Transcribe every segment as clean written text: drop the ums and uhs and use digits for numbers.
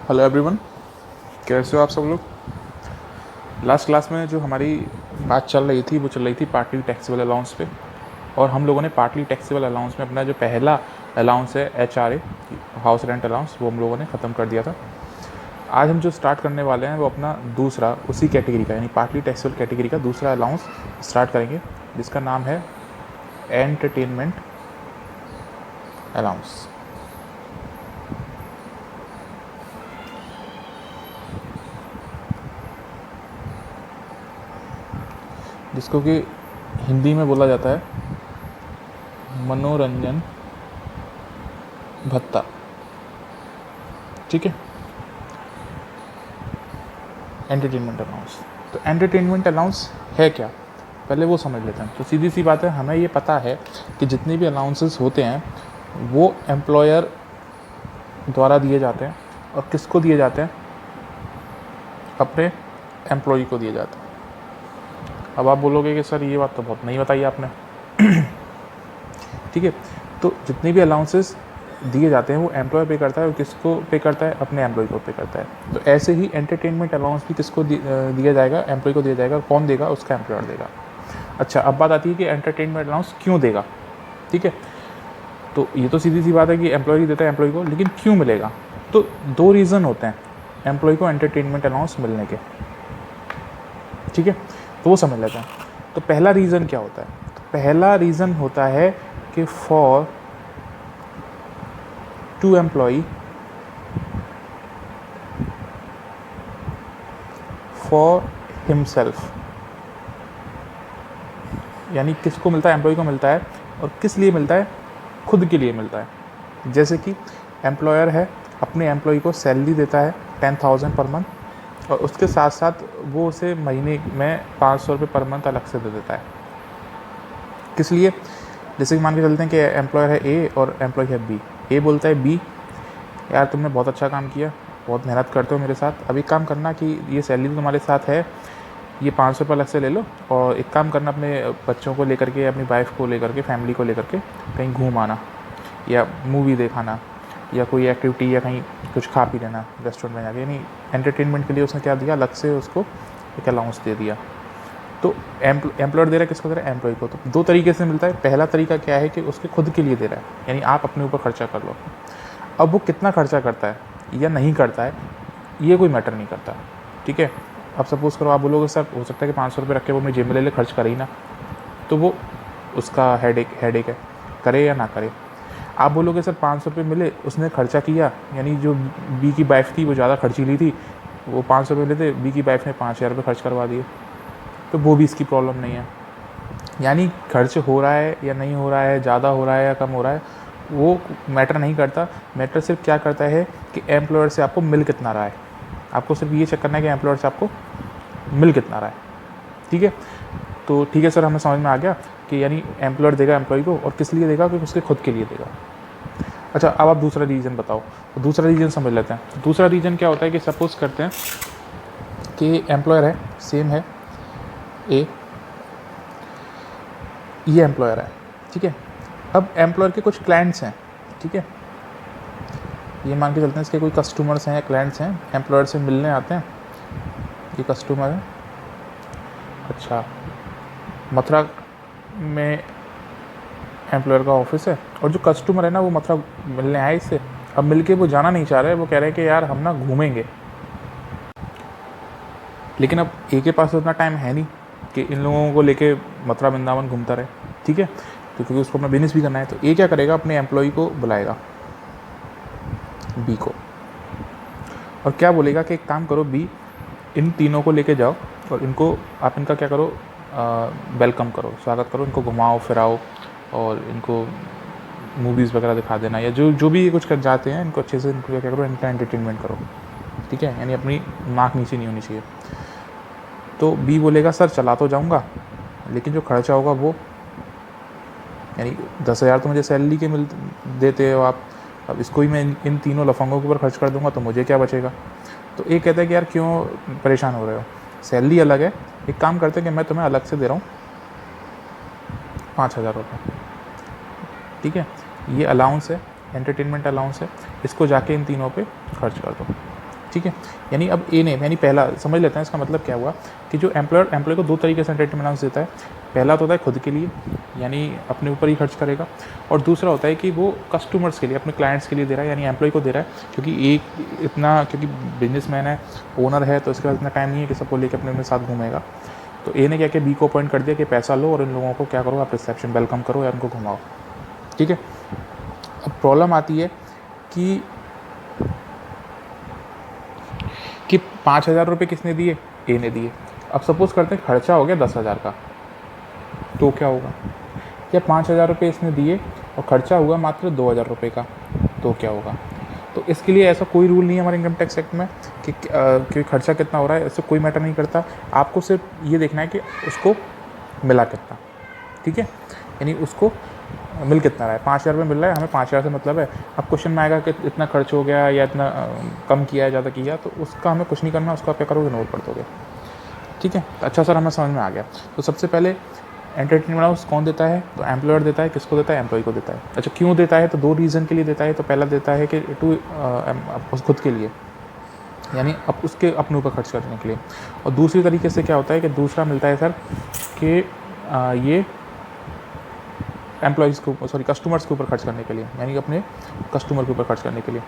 Hello everyone, कैसे हो आप सब लोग। लास्ट क्लास में जो हमारी बात चल रही थी वो चल रही थी पार्टली टैक्सेबल अलाउंस पे। और हम लोगों ने पार्टली टैक्सेबल अलाउंस में अपना जो पहला अलाउंस है HRA, हाउस रेंट अलाउंस, वो हम लोगों ने ख़त्म कर दिया था। आज हम जो स्टार्ट करने वाले हैं वो अपना दूसरा उसी कैटेगरी का यानी पार्टली टैक्सेबल कैटेगरी का दूसरा अलाउंस स्टार्ट करेंगे, जिसका नाम है एंटरटेनमेंट अलाउंस। जिसको कि हिंदी में बोला जाता है मनोरंजन भत्ता। ठीक है, एंटरटेनमेंट अलाउंस। तो एंटरटेनमेंट अलाउंस है क्या, पहले वो समझ लेते हैं। तो सीधी सी बात है, हमें ये पता है कि जितने भी अलाउंसेस होते हैं वो एम्प्लॉयर द्वारा दिए जाते हैं। और किसको दिए जाते हैं? अपने एम्प्लॉय को दिए जाते हैं। अब आप बोलोगे कि सर ये बात तो बहुत नहीं बताई आपने। ठीक है, तो जितने भी अलाउंसेस दिए जाते हैं वो एम्प्लॉयर पे करता है, और किसको पे करता है? अपने एम्प्लॉय को पे करता है। तो ऐसे ही एंटरटेनमेंट अलाउंस भी किसको दिया जाएगा? एम्प्लॉय को दिया जाएगा। कौन देगा? उसका एम्प्लॉयर देगा। अच्छा, अब बात आती है कि एंटरटेनमेंट अलाउंस क्यों देगा। ठीक है, तो ये तो सीधी सी बात है कि एम्प्लॉय ही देता है एम्प्लॉय को, लेकिन क्यों मिलेगा? तो दो रीज़न होते हैं एम्प्लॉय को एंटरटेनमेंट अलाउंस मिलने के। ठीक है, तो वो समझ लेते हैं। तो पहला रीज़न क्या होता है? तो पहला रीज़न होता है कि for to employee for himself, यानी किसको मिलता है? एम्प्लॉय को मिलता है। और किस लिए मिलता है? खुद के लिए मिलता है। जैसे कि एम्प्लॉयर है, अपने एम्प्लॉय को सैलरी देता है 10,000 पर मंथ, और उसके साथ साथ वो उसे महीने में 500 रुपये पर मंथ अलग से दे देता है। किस लिए? जैसे कि मान के चलते हैं कि एम्प्लॉयर है ए और एम्प्लॉय है बी। ए बोलता है बी, यार तुमने बहुत अच्छा काम किया, बहुत मेहनत करते हो मेरे साथ, अभी काम करना कि ये सैलरी तुम्हारे साथ है, ये 500 रुपये अलग से ले लो, और एक काम करना, अपने बच्चों को लेकर के, अपनी वाइफ को लेकर के, फैमिली को लेकर के कहीं घूम आना, या मूवी देखाना, या कोई एक्टिविटी, या कहीं कुछ खा पी लेना रेस्टोरेंट में जाके। यानी एंटरटेनमेंट के लिए उसने क्या दिया? अलग से उसको एक अलाउंस दे दिया। तो एम्प्लॉयर दे रहा है, किसको दे रहा है? एम्प्लॉय को। तो दो तरीके से मिलता है। पहला तरीका क्या है कि उसके खुद के लिए दे रहा है, यानी आप अपने ऊपर खर्चा कर लो। अब वो कितना खर्चा करता है या नहीं करता है, ये कोई मैटर नहीं करता। ठीक है, अब सपोज़ करो आप बोलोगे सर हो सकता है कि 500 रुपये रख के वो अपनी जेब में ले ले, खर्च करे ही ना, तो वो उसका हेडेक है, करे या ना करे। आप बोलोगे सर 500 रुपये मिले, उसने खर्चा किया, यानी जो बी की वाइफ थी वो ज़्यादा खर्चीली थी, वो 500 रुपये लेते, बी की वाइफ ने 5,000 रुपये खर्च करवा दिए, तो वो भी इसकी प्रॉब्लम नहीं है। यानी खर्च हो रहा है या नहीं हो रहा है, ज़्यादा हो रहा है या कम हो रहा है, वो मैटर नहीं करता। मैटर सिर्फ क्या करता है कि एम्प्लॉयर से आपको मिल कितना रहा है। आपको सिर्फ ये चेक करना है कि एम्प्लॉयर से आपको मिल कितना रहा है। ठीक है, तो ठीक है सर, हमें समझ में आ गया कि यानी एम्प्लॉयर देगा एम्प्लॉय को, और किस लिए देगा? क्योंकि उसके खुद के लिए देगा। अच्छा, अब आप दूसरा रीज़न बताओ। तो दूसरा रीज़न समझ लेते हैं। तो दूसरा रीज़न क्या होता है कि सपोज़ करते हैं कि एम्प्लॉयर है, सेम है ए, ये एम्प्लॉयर है। ठीक है, अब एम्प्लॉयर के कुछ क्लाइंट्स हैं। ठीक है, ये मान के चलते हैं इसके कोई कस्टमर्स हैं या क्लाइंट्स हैं, एम्प्लॉयर से मिलने आते हैं। ये कस्टमर है। अच्छा, मथुरा में एम्प्लॉयर का ऑफिस है, और जो कस्टमर है ना वो मथुरा मिलने आए इससे। अब मिलके वो जाना नहीं चाह रहे, वो कह रहे हैं कि यार हम ना घूमेंगे, लेकिन अब ए के पास उतना टाइम है नहीं कि इन लोगों को लेके मथुरा वृंदावन घूमता रहे। ठीक है, तो क्योंकि उसको अपना बिजनेस भी करना है, तो ए क्या करेगा? अपने एम्प्लॉय को बुलाएगा, बी को, और क्या बोलेगा कि एक काम करो बी, इन तीनों को लेके जाओ, और इनको आप इनका क्या करो? वेलकम करो, स्वागत करो, इनको घुमाओ फिराओ, और इनको मूवीज़ वगैरह दिखा देना, या जो जो भी कुछ कर जाते हैं, इनको अच्छे से, इनको क्या करो? इनका एंटरटेनमेंट करो। ठीक है, यानी अपनी नाक नीचे नहीं होनी चाहिए। तो बी बोलेगा सर चला तो जाऊंगा, लेकिन जो खर्चा होगा वो, यानी 10,000 तो मुझे सैलरी के मिल देते हो आप, अब इसको ही मैं इन तीनों लफंगों के ऊपर खर्च कर दूंगा तो मुझे क्या बचेगा? तो एक कहता है कि यार क्यों परेशान हो रहे हो, सैलरी अलग है, एक काम करते हैं कि मैं तुम्हें अलग से दे रहा हूँ 5,000 रुपये। ठीक है, ये अलाउंस है, एंटरटेनमेंट अलाउंस है, इसको जाके इन तीनों पे खर्च कर दो। ठीक है। यानी अब ए ने, यानी पहला समझ लेते हैं इसका मतलब क्या हुआ कि जो एम्प्लॉय को दो तरीके से एंटरटेनमेंट अलाउंस देता है। पहला तो होता है खुद के लिए, यानी अपने ऊपर ही खर्च करेगा, और दूसरा होता है कि वो कस्टमर्स के लिए, अपने क्लाइंट्स के लिए दे रहा है, यानी एम्प्लॉय को दे रहा है, क्योंकि बिजनेसमैन है, ओनर है, तो इसके पास इतना टाइम नहीं है कि सबको लेकर अपने साथ घूमेगा। तो ए ने क्या किया, बी को अपॉइंट कर दिया कि पैसा लो और इन लोगों को क्या करो, आप रिसेप्शन वेलकम करो या उनको घुमाओ। ठीक है। अब प्रॉब्लम आती है कि 5,000 रुपये किसने दिए, ए ने दिए। अब सपोज़ करते हैं खर्चा हो गया 10,000 का, तो क्या होगा, या 5,000 रुपये इसने दिए और खर्चा हुआ मात्र 2,000 रुपये का, तो क्या होगा। तो इसके लिए ऐसा कोई रूल नहीं है हमारे इनकम टैक्स एक्ट में कि खर्चा कितना हो रहा है, इससे कोई मैटर नहीं करता। आपको सिर्फ ये देखना है कि उसको मिला कितना। ठीक है, यानी उसको मिल कितना रहा है, 5,000 रुपये मिल रहा है, हमें 5,000 से मतलब है। अब क्वेश्चन में आएगा कि इतना खर्च हो गया या इतना कम किया है, ज़्यादा किया, तो उसका हमें कुछ नहीं करना, उसका आप क्या करोगे, इग्नोर कर दोगे। ठीक है, अच्छा सर हमें समझ में आ गया। तो सबसे पहले एंटरटेनमेंट अलाउंस कौन देता है, तो एम्प्लॉयर देता है। किसको देता है, एम्प्लॉय को देता है। अच्छा क्यों देता है, तो दो रीज़न के लिए देता है। तो पहला देता है कि खुद के लिए, यानी अब उसके अपने ऊपर खर्च करने के लिए, और दूसरी तरीके से क्या होता है कि दूसरा मिलता है सर कि ये एम्प्लॉयज़ को, कस्टमर्स के ऊपर खर्च करने के लिए, यानी अपने कस्टमर के ऊपर खर्च करने के लिए।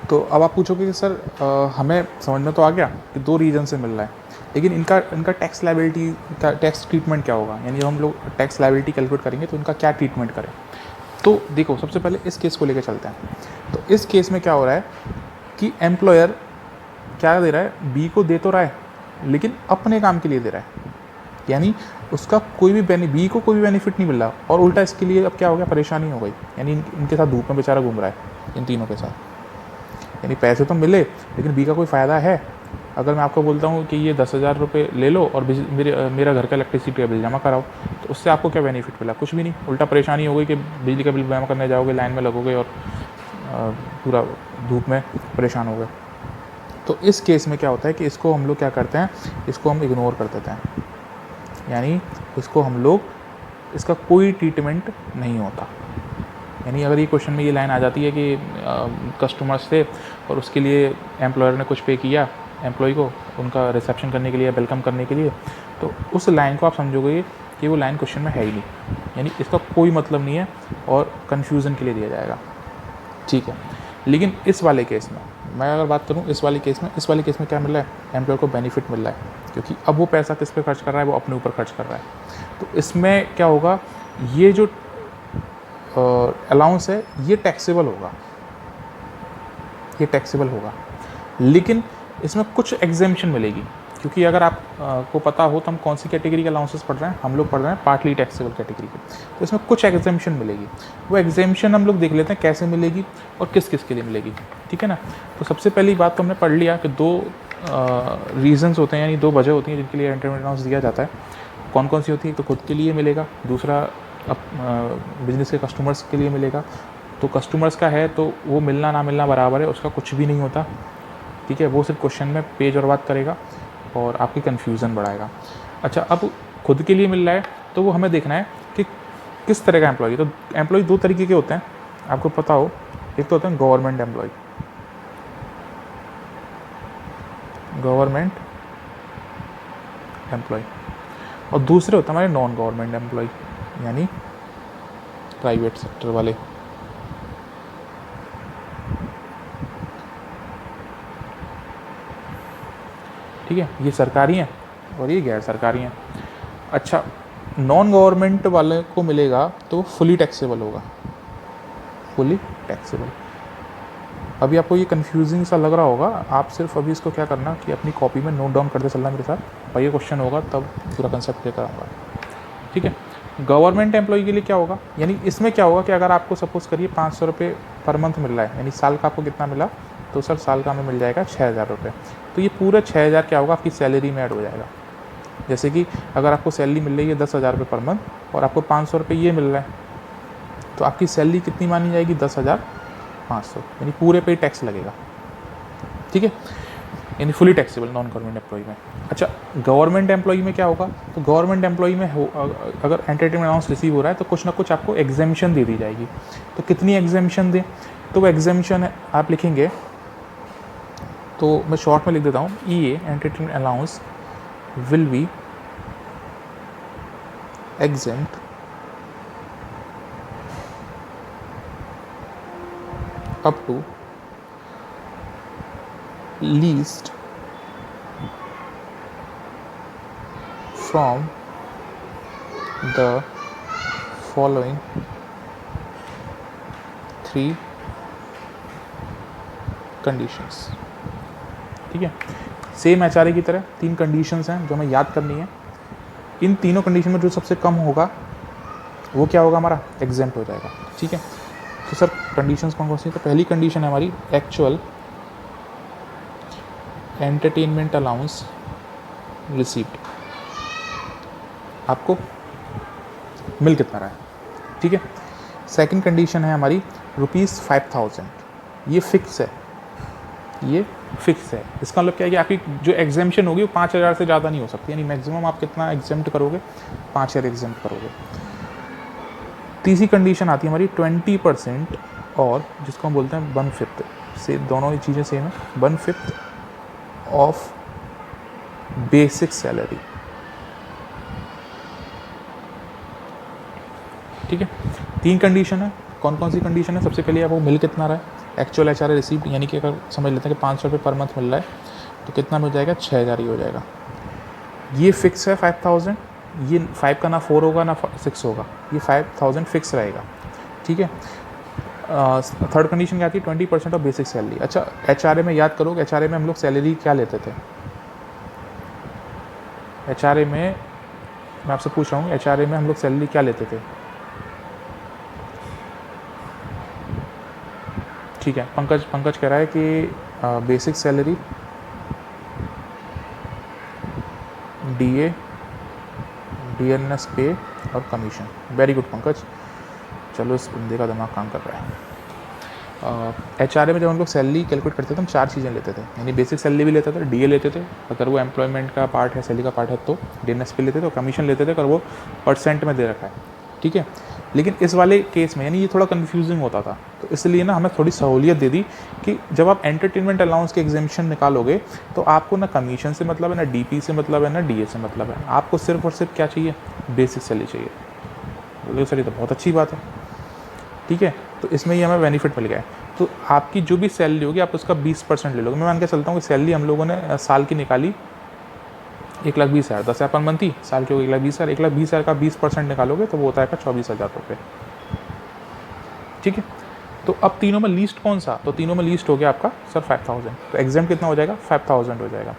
तो अब आप पूछोगे कि सर हमें समझ में तो आ गया कि दो रीज़न से मिल रहा है, लेकिन इनका टैक्स लायबिलिटी का टैक्स ट्रीटमेंट क्या होगा, यानी जब हम लोग टैक्स लायबिलिटी कैलकुलेट करेंगे तो इनका क्या ट्रीटमेंट करें। तो देखो सबसे पहले इस केस को लेकर चलते हैं। तो इस केस में क्या हो रहा है कि एम्प्लॉयर क्या दे रहा है, बी को दे तो रहा है लेकिन अपने काम के लिए दे रहा है, यानी उसका बी को कोई भी बेनिफिट नहीं मिल रहा, और उल्टा इसके लिए अब क्या हो गया, परेशानी हो गई। यानी इनके साथ धूप में बेचारा घूम रहा है, इन तीनों के साथ। यानी पैसे तो मिले लेकिन बी का कोई फ़ायदा है। अगर मैं आपको बोलता हूँ कि ये 10,000 रुपये ले लो और मेरा घर का इलेक्ट्रिसिटी का बिल जमा कराओ, तो उससे आपको क्या बेनिफिट मिला, कुछ भी नहीं, उल्टा परेशानी हो गई कि बिजली का बिल जमा करने जाओगे, लाइन में लगोगे और पूरा धूप में परेशान हो गए। तो इस केस में क्या होता है कि इसको हम लोग क्या करते हैं, इसको हम इग्नोर कर देते हैं, यानी इसको हम लोग, इसका कोई ट्रीटमेंट नहीं होता। यानी अगर ये क्वेश्चन में ये लाइन आ जाती है कि कस्टमर्स थे और उसके लिए एम्प्लॉयर ने कुछ पे किया एम्प्लॉय को उनका रिसेप्शन करने के लिए, वेलकम करने के लिए, तो उस लाइन को आप समझोगे कि वो लाइन क्वेश्चन में है ही नहीं, यानी इसका कोई मतलब नहीं है और कन्फ्यूज़न के लिए दिया जाएगा। ठीक है, लेकिन इस वाले केस में मैं अगर बात करूं, इस वाले केस में क्या मिल रहा है, एम्प्लॉयर को बेनिफिट मिल रहा है, क्योंकि अब वो पैसा किस पे खर्च कर रहा है, वो अपने ऊपर खर्च कर रहा है। तो इसमें क्या होगा, ये जो अलाउंस है ये टैक्सेबल होगा, लेकिन इसमें कुछ एग्जेम्पशन मिलेगी, क्योंकि अगर आप को पता हो तो हम कौन सी कैटेगरी के अलाउंसेस पढ़ रहे हैं, हम लोग पढ़ रहे हैं पार्टली टैक्सेबल कैटेगरी के। तो इसमें कुछ एग्जेम्पशन मिलेगी, वो एग्जेम्पशन हम लोग देख लेते हैं कैसे मिलेगी और किस किस के लिए मिलेगी। ठीक है ना। तो सबसे पहली बात तो हमने पढ़ लिया कि दो रीजंस होते हैं, यानी दो वजह होती हैं जिनके लिए एंटरटेनमेंट अलाउंस दिया जाता है। कौन कौन सी होती है, तो खुद के लिए मिलेगा, दूसरा बिजनेस के कस्टमर्स के लिए मिलेगा। तो कस्टमर्स का है तो वो मिलना ना मिलना बराबर है, उसका कुछ भी नहीं होता। ठीक है, वो सिर्फ क्वेश्चन में पेज और बात करेगा और आपकी कन्फ्यूज़न बढ़ाएगा। अच्छा, अब खुद के लिए मिल रहा है तो वो हमें देखना है कि किस तरह का एम्प्लॉय। तो एम्प्लॉय दो तरीके के होते हैं, आपको पता हो, एक तो होते हैं गवर्नमेंट एम्प्लॉय, और दूसरे होते हैं हमारे नॉन गवर्नमेंट एम्प्लॉय, यानी प्राइवेट सेक्टर वाले। ठीक है, ये सरकारी हैं और ये गैर सरकारी हैं। अच्छा, नॉन गवर्नमेंट वाले को मिलेगा तो फुली टैक्सेबल होगा, फुली टैक्सेबल। अभी आपको ये कन्फ्यूजिंग सा लग रहा होगा, आप सिर्फ अभी इसको क्या करना कि अपनी कॉपी में नोट डाउन करते चलना मेरे साथ, और ये क्वेश्चन होगा तब पूरा कंसेप्ट क्लियर कराऊंगा। ठीक है, गवर्नमेंट एम्प्लॉय के लिए क्या होगा, यानी इसमें क्या होगा कि अगर आपको सपोज़ करिए 500 रुपये पर मंथ मिल रहा है, यानी साल का आपको कितना मिला, तो सर साल का हमें मिल जाएगा 6,000 रुपये। तो ये पूरा 6,000 क्या होगा, आपकी सैलरी में ऐड हो जाएगा। जैसे कि अगर आपको सैलरी मिल रही है 10,000 रुपये पर मंथ और आपको 500 रुपये ये मिल रहा है, तो आपकी सैलरी कितनी मानी जाएगी, 10,500, यानी पूरे पे टैक्स लगेगा। ठीक है, यानी fully taxable non government employ में। अच्छा, गवर्नमेंट एम्प्लॉय में क्या होगा, तो गवर्नमेंट एम्प्लॉय में अगर एंटरटेनमेंट अलाउंस रिसीव हो रहा है तो कुछ ना कुछ आपको एग्जेम्पशन दे दी जाएगी। तो कितनी एग्जेम्पशन दें, तो वो एग्जेम्पशन आप लिखेंगे तो मैं शॉर्ट में लिख देता हूँ, ई entertainment allowance will be exempt up to least from the following 3 conditions। ठीक है, सेम एचआरए की तरह 3 कंडीशंस हैं जो हमें याद करनी है। इन तीनों कंडीशन में जो सबसे कम होगा वो क्या होगा, हमारा एग्जेम्प्ट हो जाएगा। ठीक है, तो सर कंडीशंस कौन कौन सी है? तो पहली कंडीशन है हमारी एक्चुअल एंटरटेनमेंट अलाउंस रिसीव्ड, आपको मिल कितना रहा है। ठीक है, सेकंड कंडीशन है हमारी ₹5000, ये फिक्स है, ये फिक्स है। इसका मतलब क्या है कि आपकी जो एग्जेम्पशन होगी वो 5000 से ज़्यादा नहीं हो सकती, यानी मैक्सिमम आप कितना एग्जेम्प्ट करोगे, 5000 एग्जेम्प्ट करोगे। तीसरी कंडीशन आती है हमारी 20% और जिसको हम बोलते हैं 1/5 से, दोनों ही चीज़ें सेम है, 1/5 ऑफ बेसिक सैलरी। ठीक है, 3 कंडीशन है। कौन कौन सी कंडीशन है? सबसे पहले आपको मिल कितना रहा है, एक्चुअल एचआरए रिसीव्ड, यानी कि अगर समझ लेते हैं कि 500 रुपये पर मंथ मिल रहा है तो कितना मिल जाएगा, 6000 ही हो जाएगा। ये फिक्स है 5000, ये 5 का ना 4 होगा ना 6 होगा, ये 5000 फिक्स रहेगा। ठीक है, थर्ड कंडीशन क्या आती है, 20% ऑफ बेसिक सैलरी। अच्छा, एचआरए में याद करो, एचआरए में हम लोग सैलरी क्या लेते थे? एचआरए में मैं आपसे पूछ रहा हूँ, एचआरए में हम लोग सैलरी क्या लेते थे? ठीक है, पंकज कह रहा है कि बेसिक सैलरी, डीए, डीएनएस पे और कमीशन। वेरी गुड पंकज, चलो इस बंदे का दिमाग काम कर रहा है। एचआरए में जब हम लोग सैलरी कैलकुलेट करते थे, हम 4 चीज़ें लेते थे, यानी बेसिक सैलरी भी लेते थे, डीए लेते थे अगर वो एम्प्लॉयमेंट का पार्ट है, सैलरी का पार्ट है, तो डीएनएस पे लेते थे, और कमीशन लेते थे अगर वो परसेंट में दे रखा है। ठीक है, लेकिन इस वाले केस में यानी ये थोड़ा कन्फ्यूजिंग होता था, तो इसलिए ना हमें थोड़ी सहूलियत दे दी कि जब आप एंटरटेनमेंट अलाउंस के एग्जेम्पशन निकालोगे तो आपको ना कमीशन से मतलब है, ना डीपी से मतलब है, ना डीए से मतलब है, आपको सिर्फ और सिर्फ क्या चाहिए, बेसिक सैलरी चाहिए। बोले सर ये तो बहुत अच्छी बात है। ठीक है, तो इसमें ये हमें बेनिफिट मिल गया है। तो आपकी जो भी सैलरी होगी आप उसका 20% ले लोगे। मैं मान के चलता हूँ कि सैलरी हम लोगों ने साल की निकाली 1,20,000, 10,000 पर मंथ थी, साल के हो 1,20,000, 1,20,000 का 20% निकालोगे तो वो होता है 24,000 रुपये। ठीक है, तो अब तीनों में लीस्ट कौन सा? तो तीनों में लीस्ट हो गया आपका सर 5000, तो एग्जाम कितना हो जाएगा, 5000 हो जाएगा।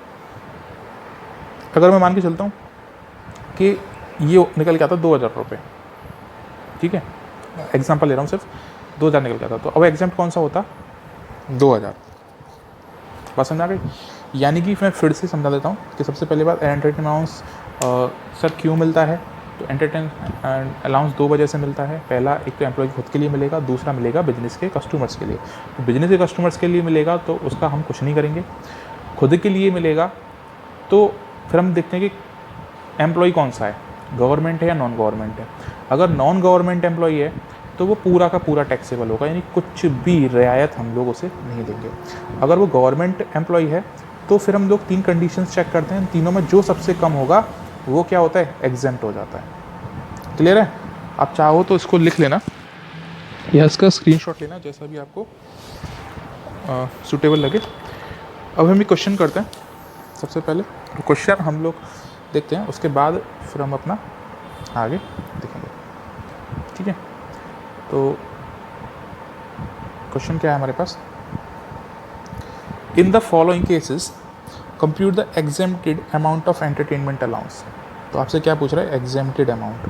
अगर मैं मान के चलता हूँ कि ये निकल के आता 2,000 रुपये, ठीक है, एग्जाम्पल ले रहा हूँ, सिर्फ 2,000 निकल के आता, तो अब एग्जाम कौन सा होता, 2,000। पसंद आ गई? यानी कि मैं फिर से समझा देता हूँ कि सबसे पहली बात, एंटरटेनमेंट अलाउंस सर क्यों मिलता है? तो एंटरटेनमेंट अलाउंस 2 वजह से मिलता है। पहला, एक तो एम्प्लॉय खुद के लिए मिलेगा, दूसरा मिलेगा बिजनेस के कस्टमर्स के लिए। तो बिजनेस के कस्टमर्स के लिए मिलेगा तो उसका हम कुछ नहीं करेंगे। खुद के लिए मिलेगा तो फिर हम देखते हैं कि एम्प्लॉय कौन सा है, गवर्नमेंट है या नॉन गवर्नमेंट है। अगर नॉन गवर्नमेंट एम्प्लॉय है तो वो पूरा का पूरा टैक्सेबल होगा, यानी कुछ भी रियायत हम लोग उसे नहीं देंगे। अगर वो गवर्नमेंट एम्प्लॉय है तो फिर हम लोग 3 कंडीशंस चेक करते हैं, तीनों में जो सबसे कम होगा वो क्या होता है, एग्जेम्प्ट हो जाता है। क्लियर है? आप चाहो तो इसको लिख लेना या इसका स्क्रीनशॉट लेना, जैसा भी आपको सूटेबल लगे। अब हम ये क्वेश्चन करते हैं। सबसे पहले क्वेश्चन हम लोग देखते हैं, उसके बाद फिर हम अपना आगे देखेंगे। ठीक है, तो क्वेश्चन क्या है हमारे पास, in the following cases compute the exempted amount of entertainment allowance. तो आपसे क्या पूछ रहा है, एग्जेम्प्टेड अमाउंट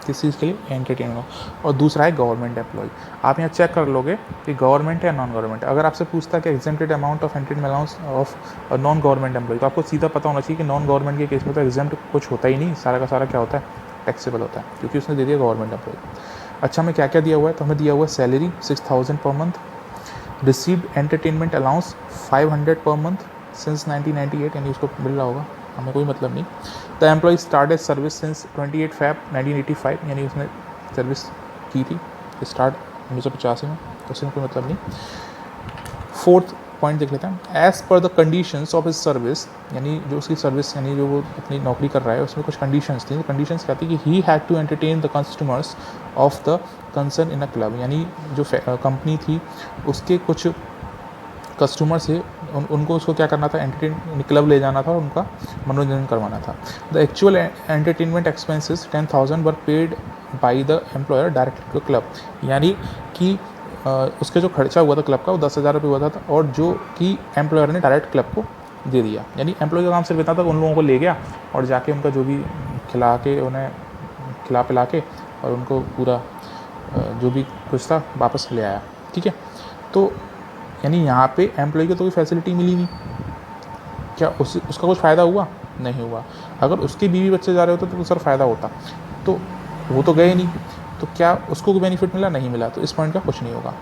किस चीज़ के लिए, एंटरटेनमेंट, और दूसरा है गवर्नमेंट एम्प्लॉय। आप यहाँ चेक कर लोगे कि गवर्नमेंट है या नॉन गवर्नमेंट। अगर आपसे पूछता है कि exempted amount of entertainment allowance of non government employ, तो आपको सीधा पता होना चाहिए कि नॉन गवर्नमेंट के केस में तो एग्जेम्प्ट कुछ होता ही नहीं, सारा का सारा क्या होता है, टैक्सेबल होता है, क्योंकि उसने दे दिया गवर्नमेंट एम्प्लॉय। अच्छा, हमें क्या क्या दिया हुआ है, तो हमें दिया हुआ है salary 6,000 per month, received entertainment allowance 500 per month since 1998, यानी उसको मिल रहा होगा, हमें कोई मतलब नहीं। The employ started service since 28 Feb 1985, यानी उसने सर्विस की थी स्टार्ट 1985 में, तो उसमें कोई मतलब नहीं। फोर्थ पॉइंट देख लेते हैं। As per the conditions of his service, यानी जो उसकी सर्विस यानी जो वो अपनी नौकरी कर रहा है उसमें कुछ कंडीशंस थी। कंडीशंस क्या थी कि he had to entertain the customers of the concern in a club, यानी जो कंपनी थी उसके कुछ कस्टमर से उनको उसको क्या करना था, एंटरटेन क्लब ले जाना था और उनका मनोरंजन करवाना था। The actual entertainment expenses 10,000 were paid by the employer direct to club, यानी कि उसका जो खर्चा हुआ था क्लब का वो 10,000 रुपये हुआ था और जो कि एम्प्लॉयर ने डायरेक्ट क्लब को दे दिया। यानी एम्प्लॉय का काम सिर्फ इतना था उन लोगों को ले गया और जाके उनका जो भी खिला के उन्हें खिला पिला के और उनको पूरा जो भी कुछ था वापस ले आया। ठीक है, तो यानी यहाँ पे एम्प्लॉय को तो कोई फैसिलिटी मिली नहीं, क्या उसका कुछ फ़ायदा हुआ? नहीं हुआ। अगर उसके बीवी बच्चे जा रहे होते तो सर फ़ायदा होता, तो वो तो गए नहीं, तो क्या उसको कोई बेनिफिट मिला? नहीं मिला। तो इस पॉइंट का कुछ नहीं होगा,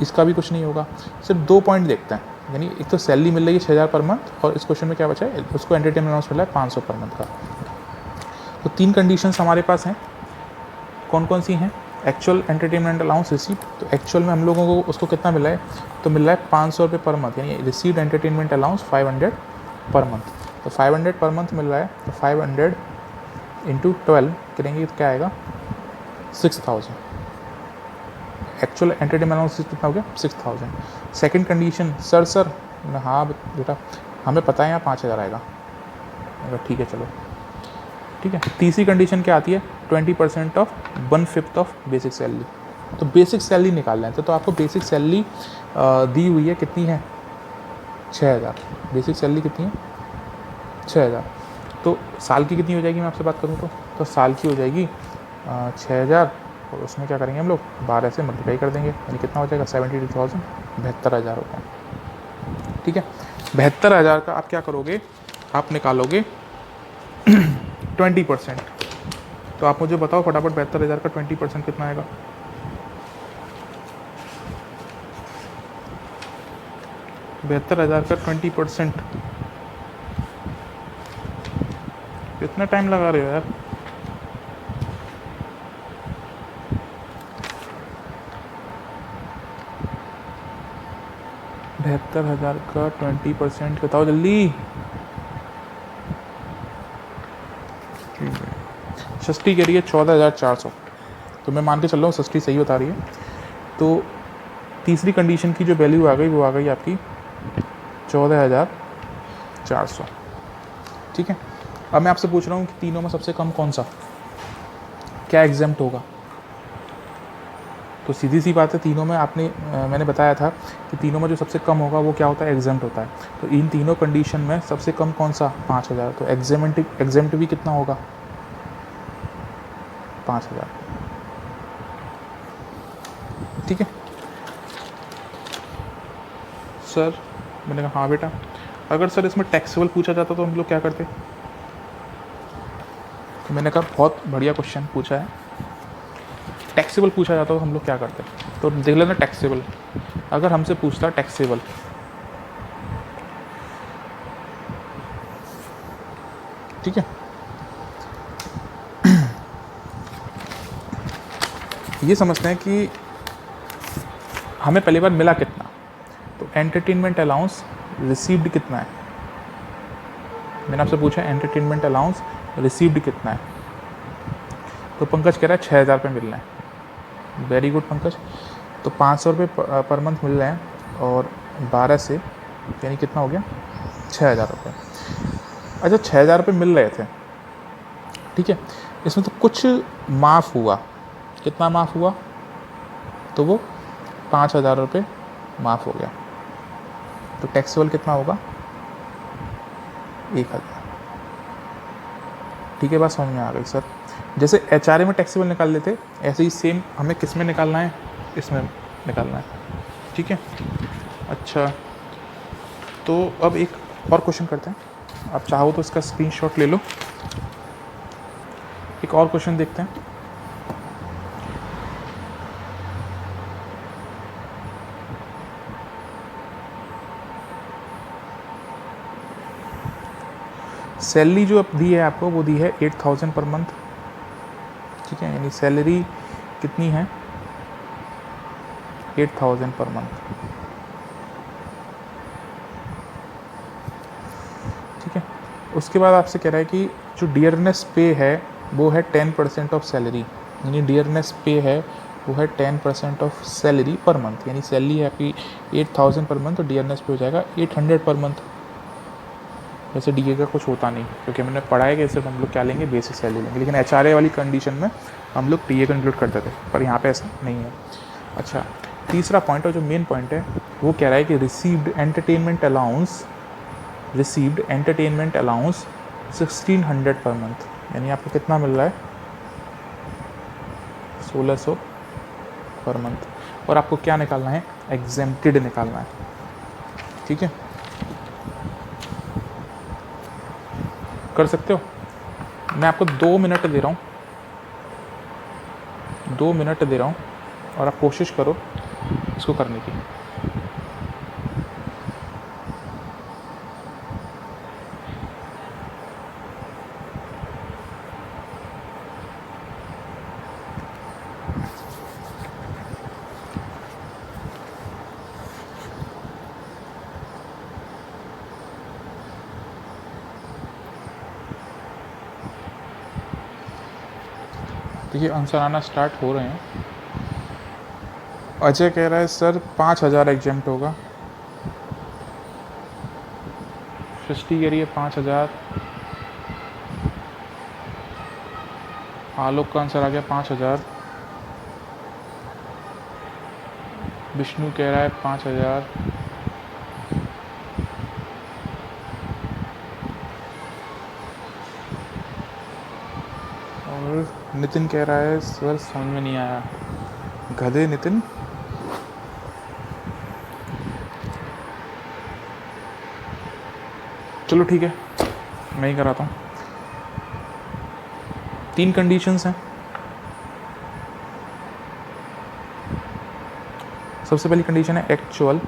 इसका भी कुछ नहीं होगा। सिर्फ 2 पॉइंट देखते हैं, यानी एक तो सैलरी मिल रही है 6,000 पर मंथ और इस क्वेश्चन में क्या बचा है, उसको एंटरटेनमेंट अलाउंस मिला है 500 पर मंथ का। तो 3 कंडीशंस हमारे पास हैं, कौन कौन सी हैं? एक्चुअल एंटरटेनमेंट अलाउंस रिसीव, तो एक्चुअल में हम लोगों को उसको कितना मिला है, तो मिल रहा है 500 रुपये पर मंथ, यानी received entertainment allowance 500 per month. तो 500 पर मंथ मिल रहा है, तो 500 इंटू 12 करेंगे तो क्या आएगा, 6,000। एक्चुअल एंटरटेनमेंट अलाउंस कितना हो गया, 6,000। सेकेंड कंडीशन, सर हाँ बेटा हमें पता है यहाँ 5,000 आएगा, ठीक है चलो ठीक है। तीसरी कंडीशन क्या आती है, 20% ऑफ 1/5 ऑफ बेसिक सैलरी। तो बेसिक सैलरी निकाल लें तो आपको बेसिक सैलरी दी हुई है, कितनी है, 6,000। बेसिक सैलरी कितनी है, 6,000। तो साल की कितनी हो जाएगी, मैं आपसे बात करूँ तो साल की हो जाएगी 6,000 और उसमें क्या करेंगे हम लोग 12 से मल्टीप्लाई कर देंगे, यानी कितना हो जाएगा 72,000, 72,000 रुपये। ठीक है, 72,000 का आप क्या करोगे, आप निकालोगे 20%। तो आप मुझे बताओ फटाफट 72,000 का 20% कितना आएगा। बहत्तर हज़ार का 20% कितना टाइम लगा रहे हो यार। बहत्तर हज़ार का 20% बताओ जल्दी। सस्ती कह रही है 14,400, तो मैं मान के चल रहा हूँ सस्ती सही बता रही है। तो तीसरी कंडीशन की जो वैल्यू आ गई वो आ गई आपकी 14,400। ठीक है, अब मैं आपसे पूछ रहा हूँ कि तीनों में सबसे कम कौन सा, क्या एग्जाम्प्ट होगा। तो सीधी सी बात है, तीनों में मैंने बताया था कि तीनों में जो सबसे कम होगा वो क्या होता है, एग्जाम्प्ट होता है। तो इन तीनों कंडीशन में सबसे कम कौन सा, 5,000। तो एग्जाम्प्ट भी कितना होगा, 5,000। ठीक है सर, मैंने कहा हाँ बेटा। अगर सर इसमें टैक्सेबल पूछा जाता तो हम लोग क्या करते, तो मैंने कहा बहुत बढ़िया क्वेश्चन पूछा है, टैक्सेबल पूछा जाता तो हम लोग क्या करते। तो देख लेना टैक्सेबल, अगर हमसे पूछता टैक्सेबल, ठीक है, ये समझते हैं कि हमें पहली बार मिला कितना। तो एंटरटेनमेंट अलाउंस रिसीव्ड कितना है, मैंने आपसे पूछा एंटरटेनमेंट अलाउंस रिसीव्ड कितना है। तो पंकज कह रहा है 6,000 रुपये मिल रहे हैं, वेरी गुड पंकज। तो 500 रुपये पर मंथ मिल रहे हैं और 12 से यानी कितना हो गया, 6,000 रुपये। अच्छा 6,000 रुपये मिल रहे थे, ठीक है, इसमें तो कुछ माफ़ हुआ, कितना माफ़ हुआ, तो वो 5,000 रुपये माफ़ हो गया। तो टैक्सेबल कितना होगा, 1,000। ठीक है, बात समझ में आ गई सर। जैसे HRA में टैक्सेबल निकाल लेते, ऐसे ही सेम हमें किस में निकालना है, इसमें निकालना है। ठीक है, अच्छा तो अब एक और क्वेश्चन करते हैं, आप चाहो तो इसका स्क्रीनशॉट ले लो। एक और क्वेश्चन देखते हैं। सैलरी जो अब दी है आपको वो दी है 8,000 पर मंथ। ठीक है, यानी सैलरी कितनी है, 8,000 पर मंथ। उसके बाद आपसे कह रहा है कि जो डियरनेस पे है वो है 10% ऑफ सैलरी, यानी डियरनेस पे है वो है 10% ऑफ सैलरी पर मंथ, यानी सैलरी है आपकी 8,000 पर मंथ, तो डियरनेस पे हो जाएगा 800 पर मंथ। वैसे डीए का कुछ होता नहीं, क्योंकि मैंने पढ़ा है कि सिर्फ हम लोग क्या लेंगे, बेसिक सैलरी लेंगे, लेकिन एचआरए वाली कंडीशन में हम लोग डीए को इंक्लूड करते थे, पर यहाँ पे ऐसा नहीं है। अच्छा, तीसरा पॉइंट और जो मेन पॉइंट है वो कह रहा है कि received entertainment allowance 1600 per month, यानी आपको कितना मिल रहा है, 1600 पर मंथ। और आपको क्या निकालना है, एग्जेम्प्टेड निकालना है, ठीक है, कर सकते हो। मैं आपको 2 मिनट दे रहा हूँ, 2 मिनट दे रहा हूँ, और आप कोशिश करो इसको करने की। देखिए आंसर आना स्टार्ट हो रहे हैं। अजय कह रहा है सर 5,000 एग्जेम्प्ट होगा। सृष्टि कह रही है 5,000। आलोक का आंसर आ गया 5,000। विष्णु कह रहा है 5,000। और नितिन कह रहा है सर समझ में नहीं आया, गधे नितिन। चलो ठीक है, मैं ही कराता हूँ। 3 कंडीशंस हैं। सबसे पहली कंडीशन है एक्चुअल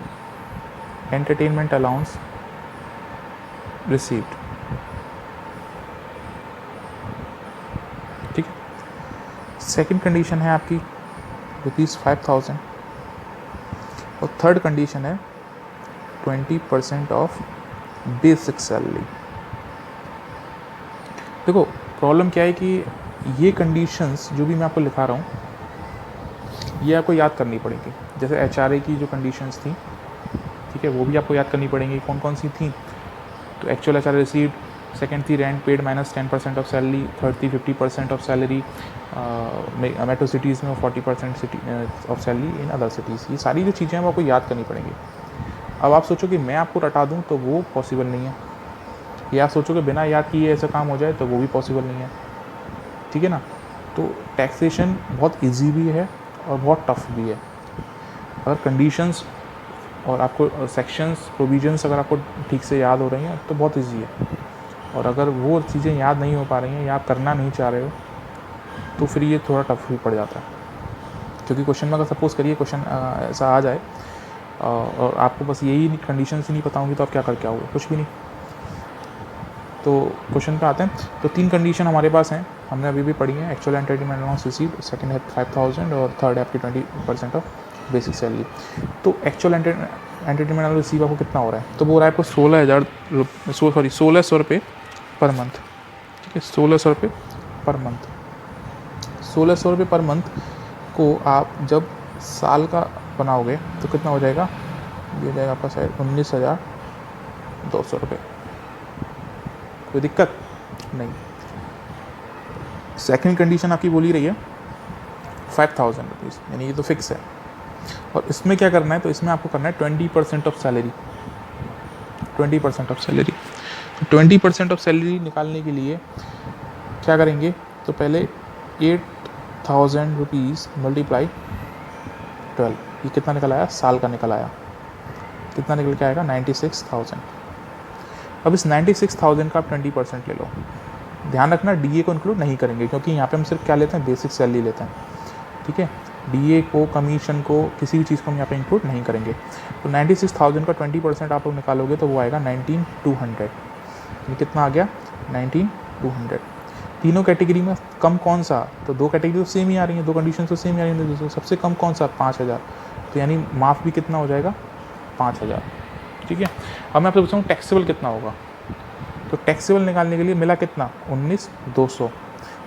एंटरटेनमेंट अलाउंस रिसीव्ड, ठीक है। सेकंड कंडीशन है आपकी ₹5,000, और थर्ड कंडीशन है 20% ऑफ बेसिक सैलरी। देखो प्रॉब्लम क्या है कि ये कंडीशंस जो भी मैं आपको लिखा रहा हूँ ये आपको याद करनी पड़ेगी। जैसे एचआरए की जो कंडीशंस थी, ठीक है, वो भी आपको याद करनी पड़ेंगी। कौन कौन सी थी, तो एक्चुअल एचआरए रिसीव्ड, सेकंड थी rent paid minus 10% of salary, third थी 50% ऑफ सैलरी मेट्रो सिटीज़ में, 40% city of salary in other cities. ये सारी जो चीज़ें हैं वो आपको याद करनी पड़ेंगी। अब आप सोचो कि मैं आपको रटा दूँ तो वो पॉसिबल नहीं है, या आप सोचो कि बिना याद किए ऐसा काम हो जाए तो वो भी पॉसिबल नहीं है, ठीक है ना। तो टैक्सेशन बहुत ईजी भी है और बहुत टफ भी है। अगर कंडीशंस और आपको सेक्शंस प्रोविजंस अगर आपको ठीक से याद हो रही हैं तो बहुत इजी है, और अगर वो चीज़ें याद नहीं हो पा रही हैं या आप करना नहीं चाह रहे हो तो फिर ये थोड़ा टफ भी पड़ जाता है। क्योंकि क्वेश्चन में अगर सपोज़ करिए क्वेश्चन ऐसा आ जाए और आपको बस यही कंडीशंस ही नहीं पता होंगी तो आप क्या करके आओगे, कुछ भी नहीं। तो क्वेश्चन पे आते हैं। तो 3 कंडीशन हमारे पास हैं, हमने अभी भी पढ़ी है। Actual entertainment allowance received, second है 5,000, और थर्ड है आपकी 20% ऑफ बेसिक सैलरी। तो एक्चुअल एंटरटेनमेंट अलाउंस रिसीव आपको कितना हो रहा है, तो वो हो रहा है आपको 1,600 रुपये पर मंथ, ठीक है, 1,600 रुपये पर मंथ। 1,600 रुपये पर मंथ को आप जब साल का बनाओगे तो कितना हो जाएगा, ये हो जाएगा आपका शायद 19,200 रुपये। कोई दिक्कत नहीं। सेकंड कंडीशन आपकी बोली रही है 5,000 रुपीज़, यानी ये तो फिक्स है। और इसमें क्या करना है, तो इसमें आपको करना है 20% ऑफ सैलरी, 20% ऑफ सैलरी। तो 20% ऑफ सैलरी निकालने के लिए क्या करेंगे, तो पहले 8,000 रुपीज़ मल्टीप्लाई 12, ये कितना निकल आया, साल का निकल आया। कितना निकल के आएगा, 96,000। अब इस 96,000 का आप 20% ले लो। ध्यान रखना डीए को इंक्लूड नहीं करेंगे, क्योंकि यहाँ पे हम सिर्फ क्या लेते हैं, बेसिक सैलरी लेते हैं, ठीक है। डीए को, कमीशन को, किसी भी चीज़ को हम यहाँ पे इंक्लूड नहीं करेंगे। तो 96,000 का 20% आप लोग निकालोगे तो वो आएगा 19,200। ये कितना आ गया, 19,200। तीनों कैटेगरी में कम कौन सा, तो 2 कैटेगरी तो सेम ही आ रही हैं, 2 कंडीशन तो सेम ही आ रही हैं, तो सबसे कम कौन सा, 5,000। तो यानी माफ़ भी कितना हो जाएगा, 5,000, ठीक है। अब मैं आपसे पूछता हूँ टैक्सेबल कितना होगा, तो टैक्सेबल निकालने के लिए मिला कितना 19,200,